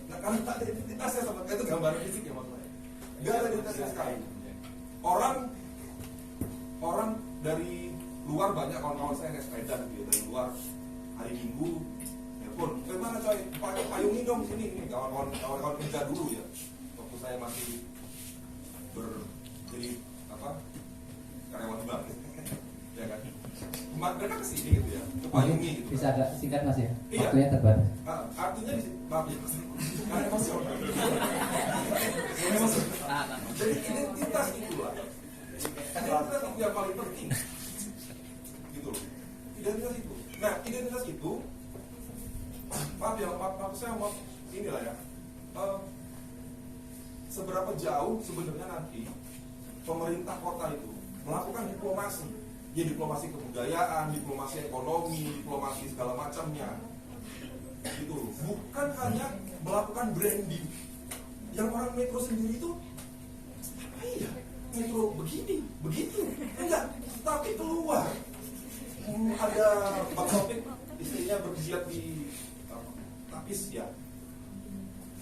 Speaker 6: Nah karena tak ada identitasnya sama, itu gambaran fisik ya maksudnya. Gak ada identitasnya sekali. Orang dari luar, banyak kawan-kawan saya naik sepeda gitu ya, dari luar hari Minggu. Ya pun, bagaimana coy? Payungi dong sini, ini kawan-kawan kerja dulu ya. Waktu saya masih jadi karyawan bank, ya kan? Mereka kesini gitu ya, ke Payungi gitu.
Speaker 2: Bisa agak singkat Mas ya?
Speaker 6: Iya.
Speaker 2: Waktunya terbatas.
Speaker 6: Artinya maaf ya, karena emosional. Jadi identitas itulah. Identitas itu yang paling penting. Gitu loh. Identitas itu. Nah, identitas itu, maaf saya mau inilah ya. Seberapa jauh sebenarnya nanti pemerintah kota itu melakukan diplomasi, ya diplomasi kebudayaan, diplomasi ekonomi, diplomasi segala macamnya, gitu. Bukan hanya melakukan branding. Yang orang metro sendiri itu, iya, metro begini, begitu, enggak. Tapi keluar, ada Bang Taufik, istrinya berjihad di Tapis ya.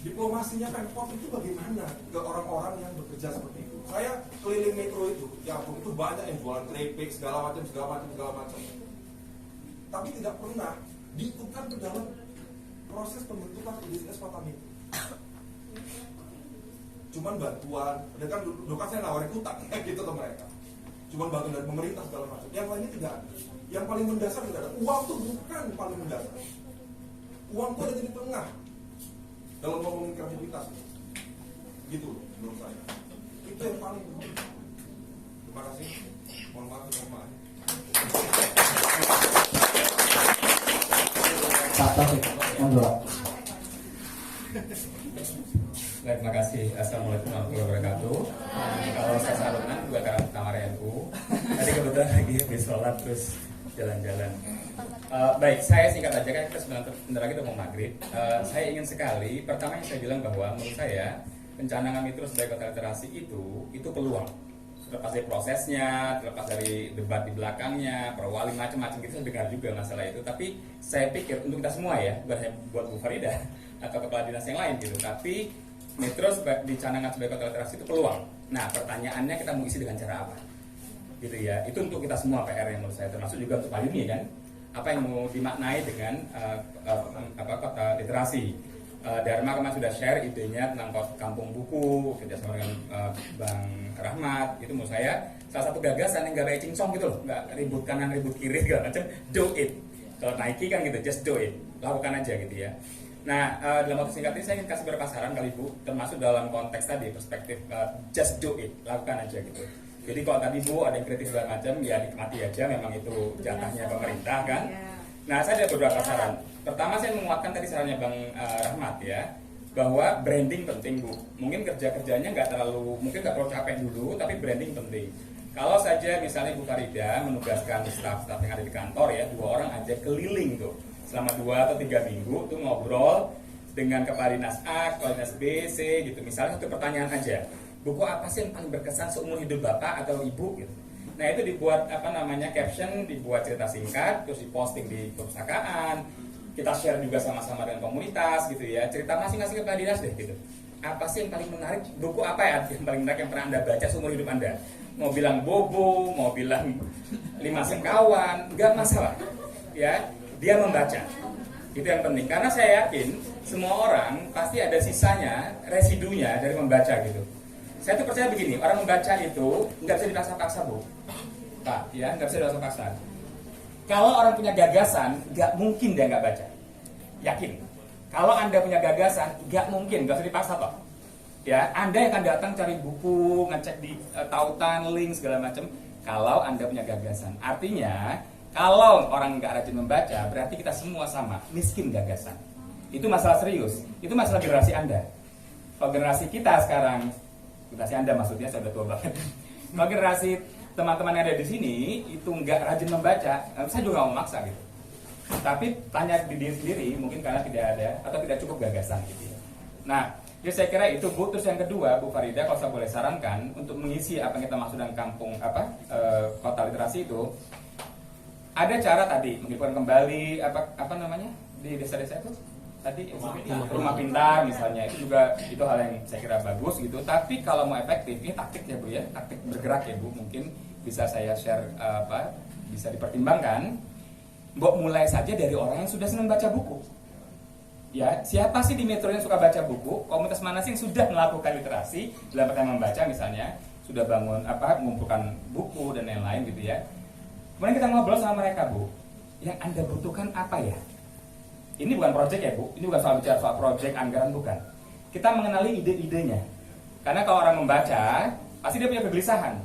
Speaker 6: Diplomasinya Pemkot itu bagaimana ke orang-orang yang bekerja seperti itu. Saya keliling metro itu, ya ampun, itu banyak yang jualan keripik segala macam. Tapi tidak pernah diikutkan ke dalam proses pembentukan identitas kota metro. Cuman bantuan, kan saya nawarin utang gitu ke mereka. Cuman bantuan dari pemerintah segala macam. Yang lainnya tidak ada. Yang paling mendasar tidak ada. Uang itu bukan paling mendasar. Uang itu ada di tengah dalam ngomongin kreativitas, gitu menurut saya. Itu yang paling penting. Terima kasih. Mohon maaf.
Speaker 2: Pak Taufik, monggo.
Speaker 8: Baik, terima kasih. Assalamualaikum warahmatullahi wabarakatuh. Kalau saya saluran juga karena kamar NU. Tadi kebetulan lagi habis sholat terus jalan-jalan. Baik, saya singkat aja kan kita sebentar lagi udah mau maghrib. Saya ingin sekali, pertama yang saya bilang bahwa menurut saya pencanangan metro sebagai kota literasi itu peluang. Terlepas dari prosesnya, terlepas dari debat di belakangnya, perwali macam-macam gitu, saya dengar juga masalah itu. Tapi saya pikir untuk kita semua ya, bukan hanya buat Bu Farida atau kepala dinas yang lain gitu. Tapi metro dicanangkan sebagai kota literasi itu peluang. Nah, pertanyaannya kita mau isi dengan cara apa? Gitu ya. Itu untuk kita semua PR yang menurut saya, termasuk juga untuk Pak Yumi kan. Apa yang mau dimaknai dengan kota literasi? Dharma kemarin sudah share idenya tentang kampung buku kerjasama dengan Bang Rahmat. Itu menurut saya salah satu gagasan yang gak kayak cincong gitu loh, nggak ribut kanan ribut kiri segala macam. Do it. Kalau Nike kan gitu, just do it, lakukan aja gitu ya. Nah, dalam waktu singkat ini saya ingin kasih beberapa saran kali Bu, termasuk dalam konteks tadi perspektif just do it, lakukan aja gitu. Jadi kalau tadi Bu ada yang kritis segala macam, ya nikmati aja, memang itu jatahnya pemerintah kan. Nah, saya ada beberapa saran. Pertama saya menguatkan tadi sarannya Bang Rahmat ya, bahwa branding penting Bu. Mungkin kerja-kerjanya nggak terlalu capek dulu, tapi branding penting. Kalau saja misalnya Bu Farida menugaskan staf-staf yang ada di kantor ya, 2 orang aja keliling tuh selama 2 atau 3 minggu tuh ngobrol dengan kepala dinas A, kepala dinas B, C gitu. Misalnya satu pertanyaan aja, buku apa sih yang paling berkesan seumur hidup Bapak atau Ibu gitu. Nah itu dibuat caption, dibuat cerita singkat, terus diposting di perpustakaan. Kita share juga sama-sama dengan komunitas gitu ya. Cerita masing-masing kepala dinas deh gitu. Apa sih yang paling menarik? Buku apa ya yang paling menarik yang pernah Anda baca seumur hidup Anda? Mau bilang Bobo, mau bilang 5 sekawan, nggak masalah. Ya, dia membaca. Itu yang penting. Karena saya yakin semua orang pasti ada sisanya, residunya dari membaca gitu. Saya tuh percaya begini, orang membaca itu nggak bisa dipaksa-paksa Bu, Pak, ya nggak bisa dipaksa-paksa. Kalau orang punya gagasan, nggak mungkin dia nggak baca, yakin. Kalau Anda punya gagasan, nggak mungkin, nggak bisa dipaksa Pak. Ya, Anda yang akan datang cari buku, ngecek di tautan, link segala macam. Kalau Anda punya gagasan, artinya kalau orang nggak rajin membaca, berarti kita semua sama, miskin gagasan. Itu masalah serius. Itu masalah generasi Anda. Kalau generasi kita sekarang, generasi Anda maksudnya, saya udah tua banget. Kalau generasi teman-teman yang ada di sini itu nggak rajin membaca, saya juga nggak mau maksa gitu. Tapi tanya di diri sendiri, mungkin karena tidak ada atau tidak cukup gagasan gitu ya. Nah, jadi saya kira itu Bu. Terus yang kedua, Bu Farida, kalau saya boleh sarankan untuk mengisi apa yang kita maksud dengan kampung kota literasi itu, ada cara tadi menghidupkan kembali apa namanya di desa-desa itu tadi rumah pintar misalnya, itu juga itu hal yang saya kira bagus gitu. Tapi kalau mau efektif, ini taktik ya Bu ya, taktik bergerak ya Bu, mungkin bisa saya share bisa dipertimbangkan. Mbok mulai saja dari orang yang sudah senang baca buku. Ya, siapa sih di Metro yang suka baca buku? Komunitas mana sih yang sudah melakukan literasi dalam artian membaca misalnya, sudah bangun mengumpulkan buku dan lain-lain gitu ya. Kemudian kita ngobrol sama mereka, Bu. Yang Anda butuhkan apa ya? Ini bukan proyek ya, Bu. Ini bukan soal bicara soal proyek anggaran, bukan. Kita mengenali ide-idenya. Karena kalau orang membaca, pasti dia punya kegelisahan.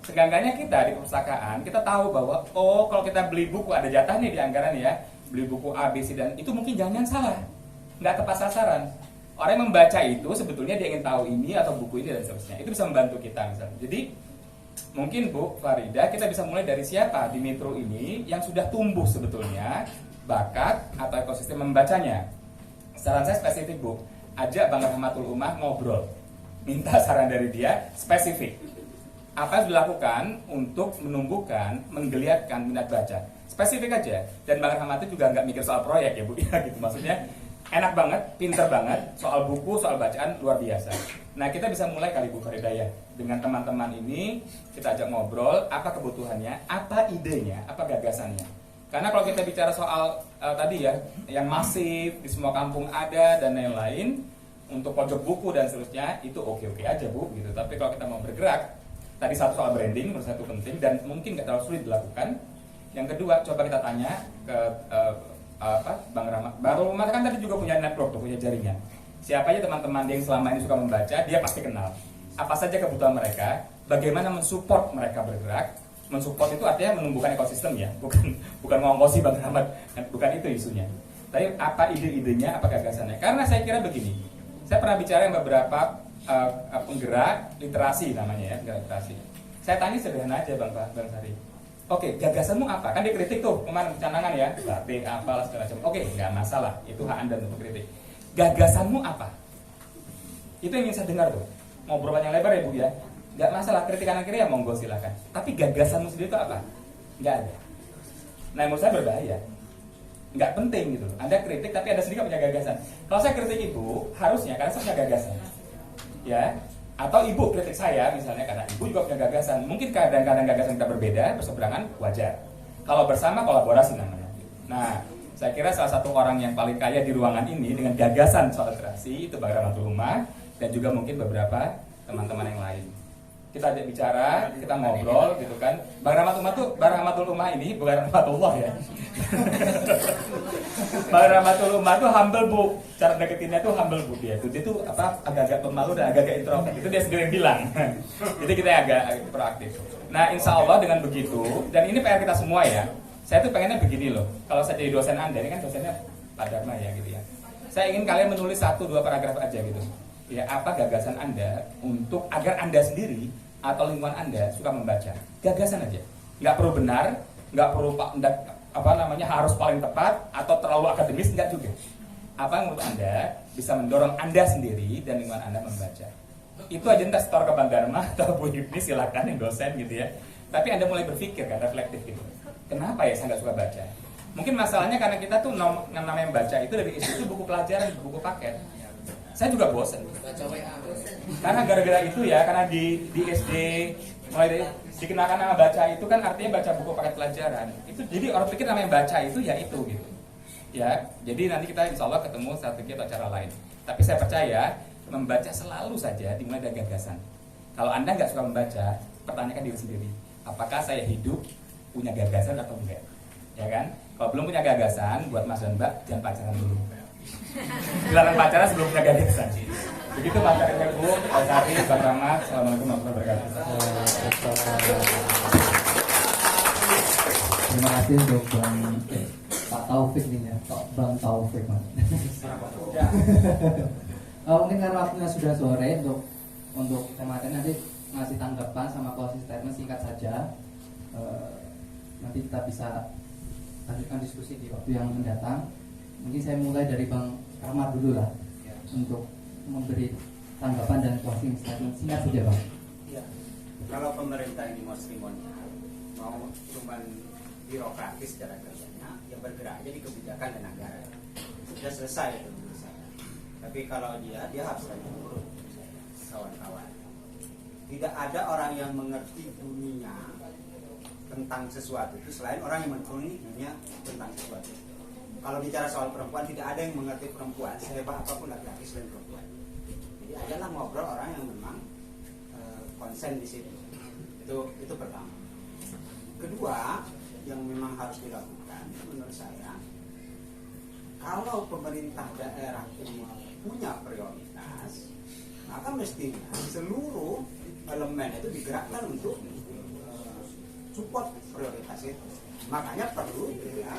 Speaker 8: Seenggaknya kita di perpustakaan, kita tahu bahwa kalau kita beli buku ada jatah nih di anggaran ya, beli buku A, B, C dan itu mungkin jangan salah, nggak tepat sasaran. Orang yang membaca itu sebetulnya dia ingin tahu ini atau buku ini dan seterusnya. Itu bisa membantu kita misalnya. Jadi mungkin Bu Farida kita bisa mulai dari siapa di Metro ini yang sudah tumbuh sebetulnya bakat atau ekosistem membacanya. Saran saya spesifik Bu, ajak Bang Rahmatul Ummah ngobrol, minta saran dari dia spesifik. Apa yang dilakukan untuk menumbuhkan, menggeliatkan minat baca. Spesifik aja. Dan Bang Rahmat itu juga nggak mikir soal proyek ya Bu, ya gitu. Maksudnya enak banget, pinter banget, soal buku, soal bacaan luar biasa. Nah kita bisa mulai kali Bu Farida ya, dengan teman-teman ini kita ajak ngobrol, apa kebutuhannya, apa idenya, apa gagasannya. Karena kalau kita bicara soal tadi ya, yang masif, di semua kampung ada dan lain-lain, untuk pojok buku dan seterusnya, itu oke-oke aja Bu gitu. Tapi kalau kita mau bergerak, tadi satu soal branding, menurut saya itu penting dan mungkin nggak terlalu sulit dilakukan. Yang kedua, coba kita tanya ke Bang Rahmat. Bang Rahmat kan tadi juga punya network, punya jaringan. Siapa aja teman-teman yang selama ini suka membaca, dia pasti kenal. Apa saja kebutuhan mereka, bagaimana mensupport mereka bergerak. Mensupport itu artinya menumbuhkan ekosistem ya, bukan ngongkosi Bang Rahmat, bukan itu isunya. Tapi apa ide-idenya, apa gagasannya? Karena saya kira begini, saya pernah bicara dengan beberapa penggerak literasi namanya ya, penggerak literasi. Saya tanya sederhana aja Bang Sari. Oke, gagasanmu apa? Kan dikritik tuh kemarin canangan ya, batik apalah segala macam. Oke, nggak masalah, itu hak Anda untuk kritik. Gagasanmu apa? Itu yang ingin saya dengar tuh. Ngobrol panjang lebar ya Bu ya. Nggak masalah, kritik kanan kiri ya monggo silakan. Tapi gagasanmu sendiri itu apa? Nggak ada. Nah menurut saya berbahaya. Nggak penting gitu. Anda kritik tapi Anda sendiri nggak punya gagasan. Kalau saya kritik Ibu, harusnya karena saya punya gagasan. Ya, atau Ibu kritik saya misalnya karena Ibu juga punya gagasan. Mungkin kadang-kadang gagasan kita berbeda, berseberangan, wajar. Kalau bersama kolaborasi namanya. Nah, saya kira salah satu orang yang paling kaya di ruangan ini dengan gagasan soal literasi itu Bang Rahmatul Ummah dan juga mungkin beberapa teman-teman yang lain. Kita ajak bicara, kita ngobrol gitu kan. Bang Rahmatul Ummah ini bukan Rahmatullah ya. Bang Rahmatul Ummah tuh humble Bu. Cara deketinnya tuh humble Bu dia. Dia tuh agak-agak pemalu dan agak-agak introvert. Itu dia sendiri yang bilang. Jadi kita agak proaktif. Nah, insya Allah dengan begitu dan ini PR kita semua ya. Saya tuh pengennya begini loh. Kalau saya jadi dosen Anda, ini kan dosennya Pak Dharma ya gitu ya. Saya ingin kalian menulis 1-2 paragraf aja gitu. Ya, apa gagasan Anda untuk agar Anda sendiri atau lingkungan Anda suka membaca. Gagasan aja. Nggak perlu benar, nggak perlu harus paling tepat atau terlalu akademis, nggak juga. Apa yang menurut Anda bisa mendorong Anda sendiri dan lingkungan Anda membaca. Itu aja entah setor ke Bang Dharma atau Bu Yuni silakan yang dosen gitu ya. Tapi Anda mulai berpikir kan, reflektif gitu. Kenapa ya saya nggak suka baca? Mungkin masalahnya karena kita tuh namanya baca itu dari itu buku pelajaran, buku paket. Saya juga bosan. Karena gara-gara itu ya, karena di SD mulai dari dikenakan nama baca itu kan artinya baca buku paket pelajaran. Itu jadi orang pikir namanya baca itu ya itu gitu. Ya, jadi nanti kita insya Allah ketemu strategi atau cara lain. Tapi saya percaya membaca selalu saja dimulai dari gagasan. Kalau Anda nggak suka membaca, pertanyakan diri sendiri. Apakah saya hidup punya gagasan atau enggak? Ya kan? Kalau belum punya gagasan, buat Mas dan Mbak jangan pacaran dulu. Silakan pacaran sebelum punya gagasan. Begitu materinya Bu, Pak Sari, Pak Rahmat. Assalamualaikum warahmatullahi wabarakatuh.
Speaker 2: Terima kasih untuk Pak Taufik nih ya, Bang Taufik Mas. Mungkin karena waktunya sudah sore untuk materi nanti ngasih tanggapan sama closing statement singkat saja. Nanti kita bisa lanjutkan diskusi di waktu yang mendatang. Mungkin saya mulai dari Bang Rahmat dulu lah untuk memberi tanggapan dan closing statement singkat saja Bang.
Speaker 1: Ya. Kalau pemerintah ini mau cuman birokratis cara kerjanya, yang bergerak aja di kebijakan dan anggaran. Sudah selesai itu menurut saya. Tapi kalau dia harus lagi urut kawan-kawan. Tidak ada orang yang mengerti dunia tentang sesuatu itu selain orang yang mengerti dunia tentang sesuatu. Kalau bicara soal perempuan, tidak ada yang mengerti perempuan sehebat apapun laki-laki selain perempuan. Jadi ajalah ngobrol orang yang memang konsen di situ. Itu pertama. Kedua, yang memang harus dilakukan menurut saya, kalau pemerintah daerah punya prioritas, maka mestinya seluruh elemen itu digerakkan untuk support prioritas itu. Makanya perlu ya,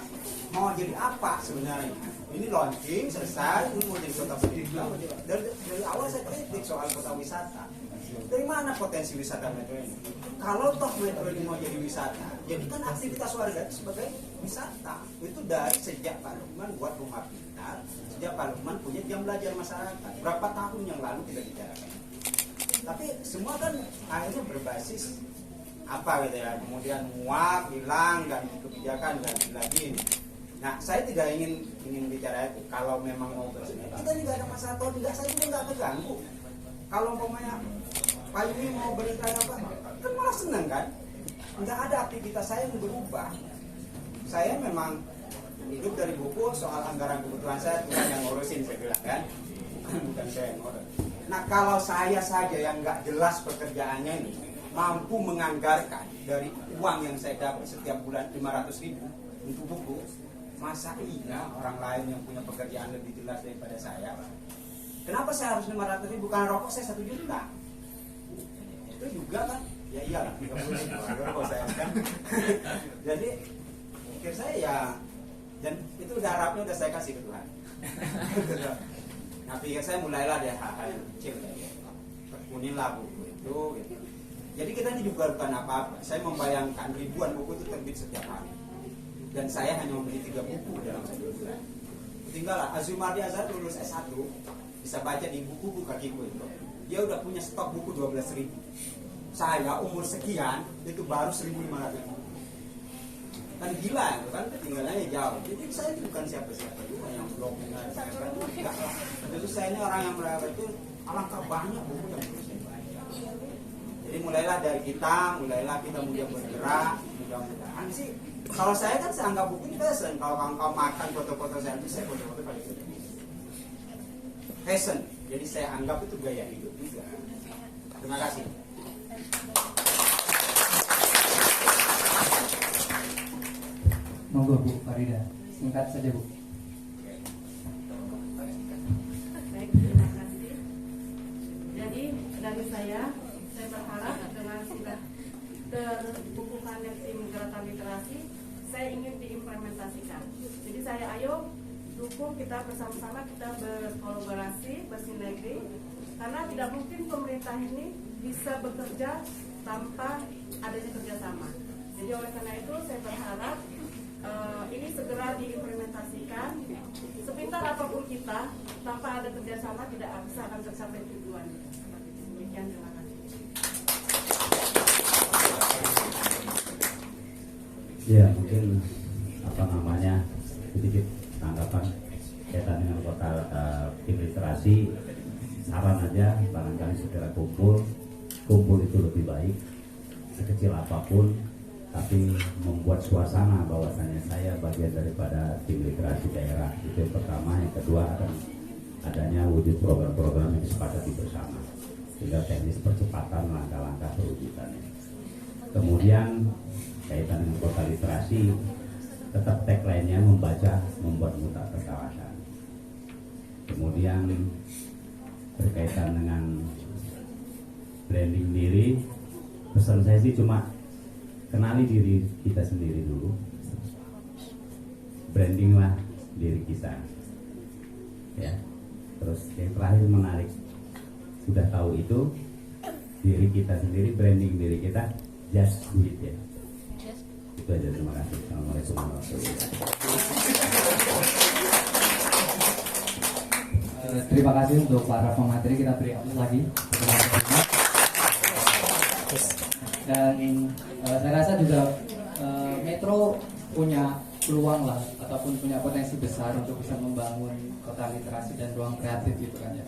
Speaker 1: mau jadi apa sebenarnya? Ini launching selesai, ini mau jadi kota pendidikan. Dari awal saya kritik soal kota wisata. Dari mana potensi wisata metro ini? Kalau toh metro ini mau jadi wisata, jadikan aktivitas warga itu sebagai wisata. Itu dari sejak Pak Lukman buat rumah pintar, sejak Pak Lukman punya jam belajar masyarakat. Berapa tahun yang lalu kita bicarakan. Tapi semua kan akhirnya berbasis apa gitu ya, kemudian muak, hilang, ganti kebijakan, ganti lagi. Nah, saya tidak ingin bicara itu. Kalau memang mau bersih, kita juga ada masalah atau tidak, saya juga nggak terganggu. Kalau umpamanya Pak Yumi mau berikan apa, kan malah senang kan? Nggak ada aktivitas saya yang berubah. Saya memang hidup dari buku soal anggaran kebutuhan saya, bukan yang ngurusin, saya bilang kan, bukan saya yang ngurus. Nah, kalau saya saja yang nggak jelas pekerjaannya ini mampu menganggarkan dari uang yang saya dapat setiap bulan 500.000 untuk buku, masa iya orang lain yang punya pekerjaan lebih jelas daripada saya? Kenapa saya harus 500.000? Karena rokok saya 1 juta. Itu juga kan? Ya iyalah, 30.000 rokok saya kan. Jadi pikir saya ya, dan itu udah harapnya udah saya kasih ke Tuhan. Nah pikir saya mulailah dari hal-hal yang kecil kayak gitu. Tekunilah buku itu gitu. Jadi kita ini juga bukan apa-apa. Saya membayangkan ribuan buku itu terbit setiap hari. Dan saya hanya membeli 3 buku dalam 1 bulan. Tinggallah Azumardi Azhar lulus S1, bisa baca di buku kakiku itu. Dia udah punya stok buku 12.000. Saya umur sekian itu baru 1.500 buku. Kan gila itu kan, ketinggalannya jauh. Jadi saya bukan siapa-siapa juga yang blog dengan saya kan enggak lah. Jadi saya ini orang yang berapa itu alangkah banyak buku yang perlu saya baca. Jadi mulailah dari kita, mulailah kita mudah bergerak, mudah-mudahan sih. Kalau saya kan saya anggap buku ini fashion. Kalau kamu makan foto-foto selfie, saya foto-foto paling suka. Fashion. Jadi saya anggap itu gaya hidup juga. Terima kasih.
Speaker 2: Monggo Bu Farida, singkat saja Bu.
Speaker 5: Baik, terima kasih. Jadi dari saya berharap dengan sudah terbukukannya tim gerakan literasi, saya ingin diimplementasikan. Jadi saya ayo dukung, kita bersama-sama, kita berkolaborasi, bersinergi, karena tidak mungkin pemerintah ini bisa bekerja tanpa adanya kerjasama. Jadi oleh karena itu saya berharap ini segera diimplementasikan. Sepintar apapun kita, tanpa ada kerjasama tidak bisa akan tercapai tujuan. Demikian, terima kasih.
Speaker 7: Ya mungkin sedikit tanggapan kaitan dengan kota tim literasi. Saran aja, barangkali segera kumpul itu lebih baik, sekecil apapun, tapi membuat suasana bahwasanya saya bagian daripada tim literasi daerah. Itu yang pertama. Yang kedua adanya wujud program-program yang disepakati bersama, sehingga teknis percepatan langkah-langkah perwujudannya. Kemudian kaitan dengan kota literasi, tetap tagline-nya membaca membuat muta terkalahkan. Kemudian berkaitan dengan branding diri, pesan saya sih cuma kenali diri kita sendiri dulu, brandinglah diri kita, ya. Terus yang terakhir menarik, sudah tahu itu diri kita sendiri, branding diri kita, just do it, ya. Itu aja, terima kasih. Assalamualaikum warahmatullahi wabarakatuh.
Speaker 2: Terima kasih untuk para pemateri, kita beri aplaus lagi. Dan saya rasa juga Metro punya peluang lah, ataupun punya potensi besar untuk bisa membangun kota literasi dan ruang kreatif gitu kan ya.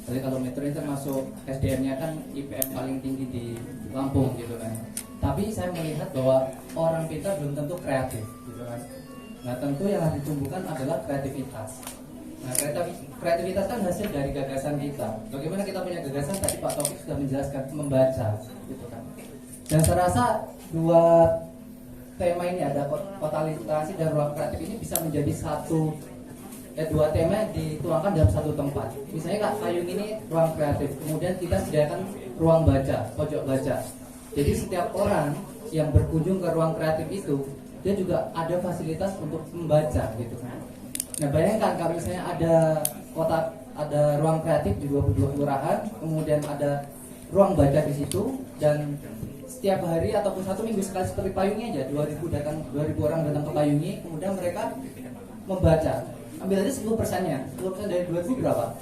Speaker 2: Jadi kalau Metro ini termasuk SDM-nya kan IPM paling tinggi di Lampung gitu kan. Tapi saya melihat bahwa orang pintar belum tentu kreatif gitu kan. Nah tentu yang harus ditumbuhkan adalah kreativitas. Nah kreativitas kan hasil dari gagasan kita. Bagaimana kita punya gagasan, tadi Pak Taufik sudah menjelaskan, membaca gitu kan. Dan saya rasa dua tema ini, ada kota literasi dan ruang kreatif, ini bisa menjadi dua tema yang dituangkan dalam satu tempat. Misalnya Kak Payung ini ruang kreatif, kemudian kita sediakan ruang baca, pojok baca. Jadi setiap orang yang berkunjung ke ruang kreatif itu, dia juga ada fasilitas untuk membaca gitu kan. Nah bayangkan kalau misalnya ada ruang kreatif di 22 kelurahan, kemudian ada ruang baca di situ, dan setiap hari ataupun satu minggu sekali seperti Payungnya aja 2000 orang datang ke Payungnya, kemudian mereka membaca. Ambil aja 10%-nya, 10% dari 2000 berapa?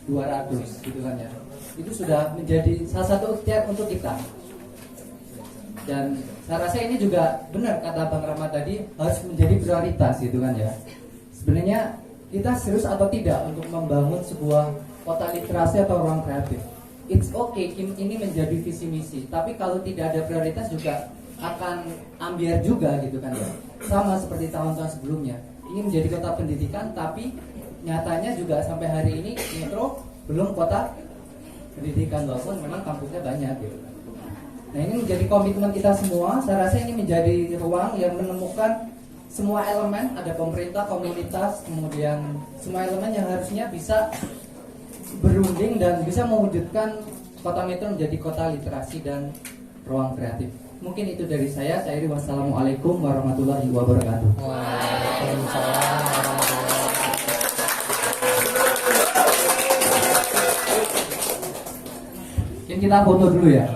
Speaker 2: 200 gitu kan ya. Itu sudah menjadi salah satu ikhtiar untuk kita. Dan saya rasa ini juga benar kata Bang Rahmat tadi, harus menjadi prioritas gitu kan ya. Sebenarnya kita serius atau tidak untuk membangun sebuah kota literasi atau ruang kreatif. It's okay, ini menjadi visi misi. Tapi kalau tidak ada prioritas juga akan ambiar juga gitu kan ya. Sama seperti tahun-tahun sebelumnya. Ini menjadi kota pendidikan, tapi nyatanya juga sampai hari ini Metro belum kota pendidikan, walaupun memang kampusnya banyak gitu. Nah ini menjadi komitmen kita semua. Saya rasa ini menjadi ruang yang menemukan semua elemen, ada pemerintah, komunitas, kemudian semua elemen yang harusnya bisa berunding dan bisa mewujudkan kota Metro menjadi kota literasi dan ruang kreatif. Mungkin itu dari saya. Saya Iri, wassalamualaikum warahmatullahi wabarakatuh.
Speaker 9: Waalaikumsalam.
Speaker 2: Mungkin kita foto dulu ya.